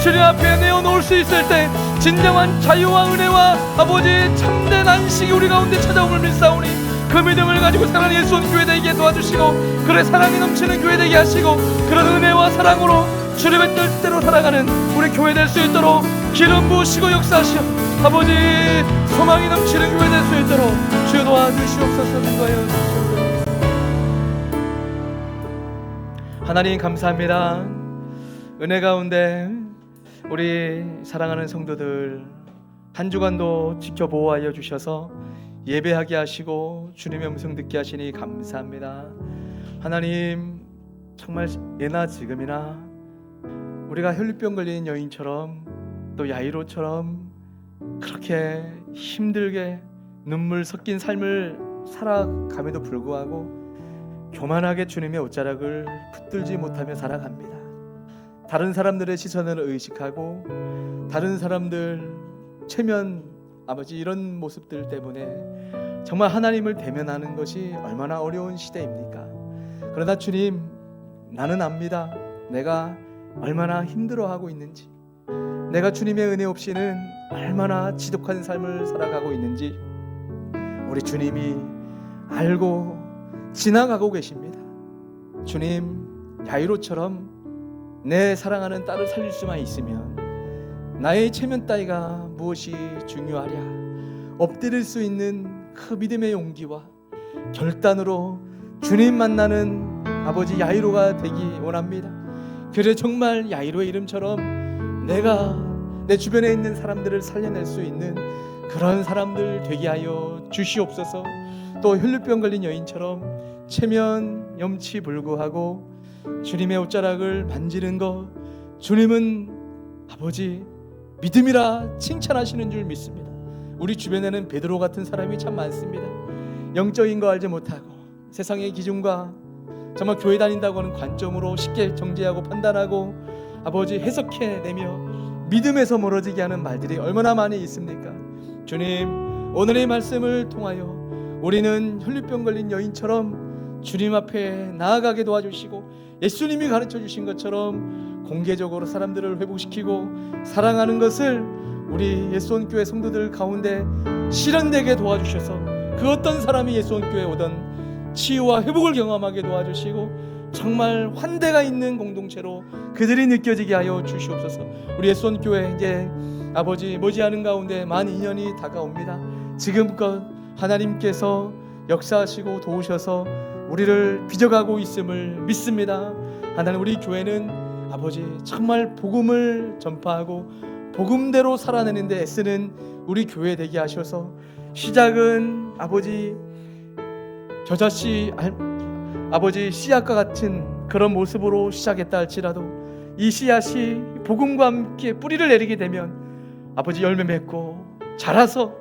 S1: 주님 앞에 내어놓을 수 있을 때 진정한 자유와 은혜와 아버지 참된 안식이 우리 가운데 찾아옴을 믿사오니, 그 믿음을 가지고 사랑하는 예수원교회 되게 도와주시고, 그래 사랑이 넘치는 교회 되게 하시고, 그런 은혜와 사랑으로 주님의 뜻대로 살아가는 우리 교회 될 수 있도록 기름 부으시고 역사하시오. 아버지 소망이 넘치는 교회 될 수 있도록 주여 도와주시옵소서. 인도하여 주시옵소서. 하나님 감사합니다. 은혜 가운데 우리 사랑하는 성도들 한 주간도 지켜 보호하여 주셔서 예배하게 하시고 주님의 음성 듣게 하시니 감사합니다. 하나님, 정말 예나 지금이나
S2: 우리가 혈류병 걸린 여인처럼 또 야이로처럼 그렇게 힘들게 눈물 섞인 삶을 살아감에도 불구하고 교만하게 주님의 옷자락을 붙들지 못하며 살아갑니다. 다른 사람들의 시선을 의식하고 다른 사람들 체면 아버지 이런 모습들 때문에 정말 하나님을 대면하는 것이 얼마나 어려운 시대입니까? 그러나 주님, 나는 압니다. 내가 얼마나 힘들어하고 있는지, 내가 주님의 은혜 없이는 얼마나 지독한 삶을 살아가고 있는지 우리 주님이 알고 지나가고 계십니다. 주님, 야이로처럼 내 사랑하는 딸을 살릴 수만 있으면 나의 체면 따위가 무엇이 중요하랴, 엎드릴 수 있는 그 믿음의 용기와 결단으로 주님 만나는 아버지 야이로가 되기 원합니다. 그래 정말 야이로의 이름처럼 내가 내 주변에 있는 사람들을 살려낼 수 있는 그런 사람들 되게 하여 주시옵소서. 또 혈류병 걸린 여인처럼 체면 염치 불구하고 주님의 옷자락을 만지는 것, 주님은 아버지 믿음이라 칭찬하시는 줄 믿습니다. 우리 주변에는 베드로 같은 사람이 참 많습니다. 영적인 거 알지 못하고 세상의 기준과 정말 교회 다닌다고 하는 관점으로 쉽게 정죄하고 판단하고 아버지 해석해내며 믿음에서 멀어지게 하는 말들이 얼마나 많이 있습니까? 주님, 오늘의 말씀을 통하여 우리는 혈류병 걸린 여인처럼 주님 앞에 나아가게 도와주시고 예수님이 가르쳐 주신 것처럼 공개적으로 사람들을 회복시키고 사랑하는 것을 우리 예수원교회 성도들 가운데 실현되게 도와주셔서 그 어떤 사람이 예수원교회에 오던 치유와 회복을 경험하게 도와주시고 정말 환대가 있는 공동체로 그들이 느껴지게 하여 주시옵소서. 우리 예수원교회 이제 아버지 머지않은 가운데 만 2년이 다가옵니다. 지금껏 하나님께서 역사하시고 도우셔서 우리를 빚어가고 있음을 믿습니다. 하나님, 우리 교회는 아버지 정말 복음을 전파하고 복음대로 살아내는데 애쓰는 우리 교회 되게 하셔서 시작은 아버지 저자씨 아버지 씨앗과 같은 그런 모습으로 시작했다 할지라도 이 씨앗이 복음과 함께 뿌리를 내리게 되면 아버지 열매 맺고 자라서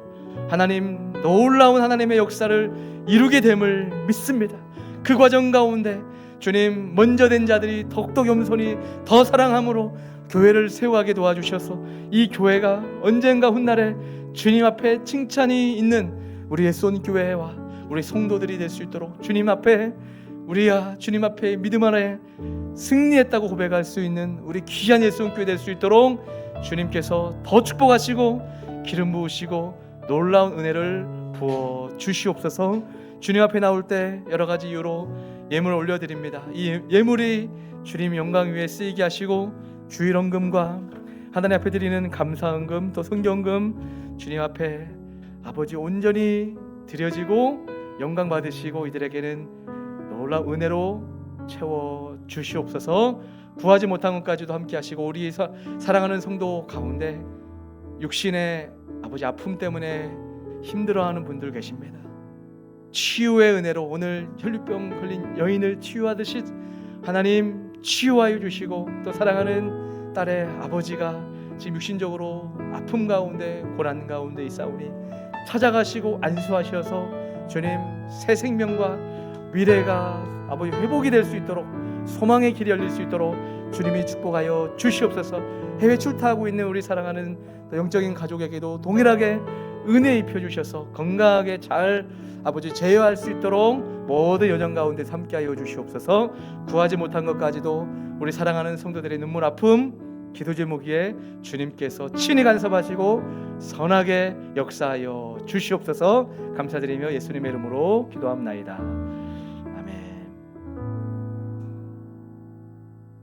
S2: 하나님 놀라운 하나님의 역사를 이루게 됨을 믿습니다. 그 과정 가운데 주님 먼저 된 자들이 더욱더 겸손히 더 사랑함으로 교회를 세워가게 도와주셔서 이 교회가 언젠가 훗날에 주님 앞에 칭찬이 있는 우리 예수원교회와 우리 성도들이 될 수 있도록 주님 앞에 우리가 주님 앞에 믿음 안에 승리했다고 고백할 수 있는 우리 귀한 예수원교회 될 수 있도록 주님께서 더 축복하시고 기름 부으시고 놀라운 은혜를 부어 주시옵소서. 주님 앞에 나올 때 여러 가지 이유로 예물을 올려드립니다. 이 예물이 주님 영광 위에 쓰이게 하시고 주일헌금과 하나님 앞에 드리는 감사헌금 또 성경금 주님 앞에 아버지 온전히 드려지고 영광 받으시고 이들에게는 놀라운 은혜로 채워 주시옵소서. 구하지 못한 것까지도 함께 하시고 우리 사랑하는 성도 가운데 육신의 아버지 아픔 때문에 힘들어하는 분들 계십니다. 치유의 은혜로 오늘 혈류병 걸린 여인을 치유하듯이 하나님 치유하여 주시고 또 사랑하는 딸의 아버지가 지금 육신적으로 아픔 가운데 고난 가운데 있사오니 찾아가시고 안수하셔서 주님 새 생명과 미래가 아버지 회복이 될 수 있도록 소망의 길이 열릴 수 있도록 주님이 축복하여 주시옵소서. 해외 출타하고 있는 우리 사랑하는 영적인 가족에게도 동일하게 은혜 입혀주셔서 건강하게 잘 아버지 제어할 수 있도록 모든 여정 가운데 함께하여 주시옵소서. 구하지 못한 것까지도 우리 사랑하는 성도들의 눈물 아픔 기도 제목에 주님께서 친히 간섭하시고 선하게 역사하여 주시옵소서. 감사드리며 예수님의 이름으로 기도합나이다.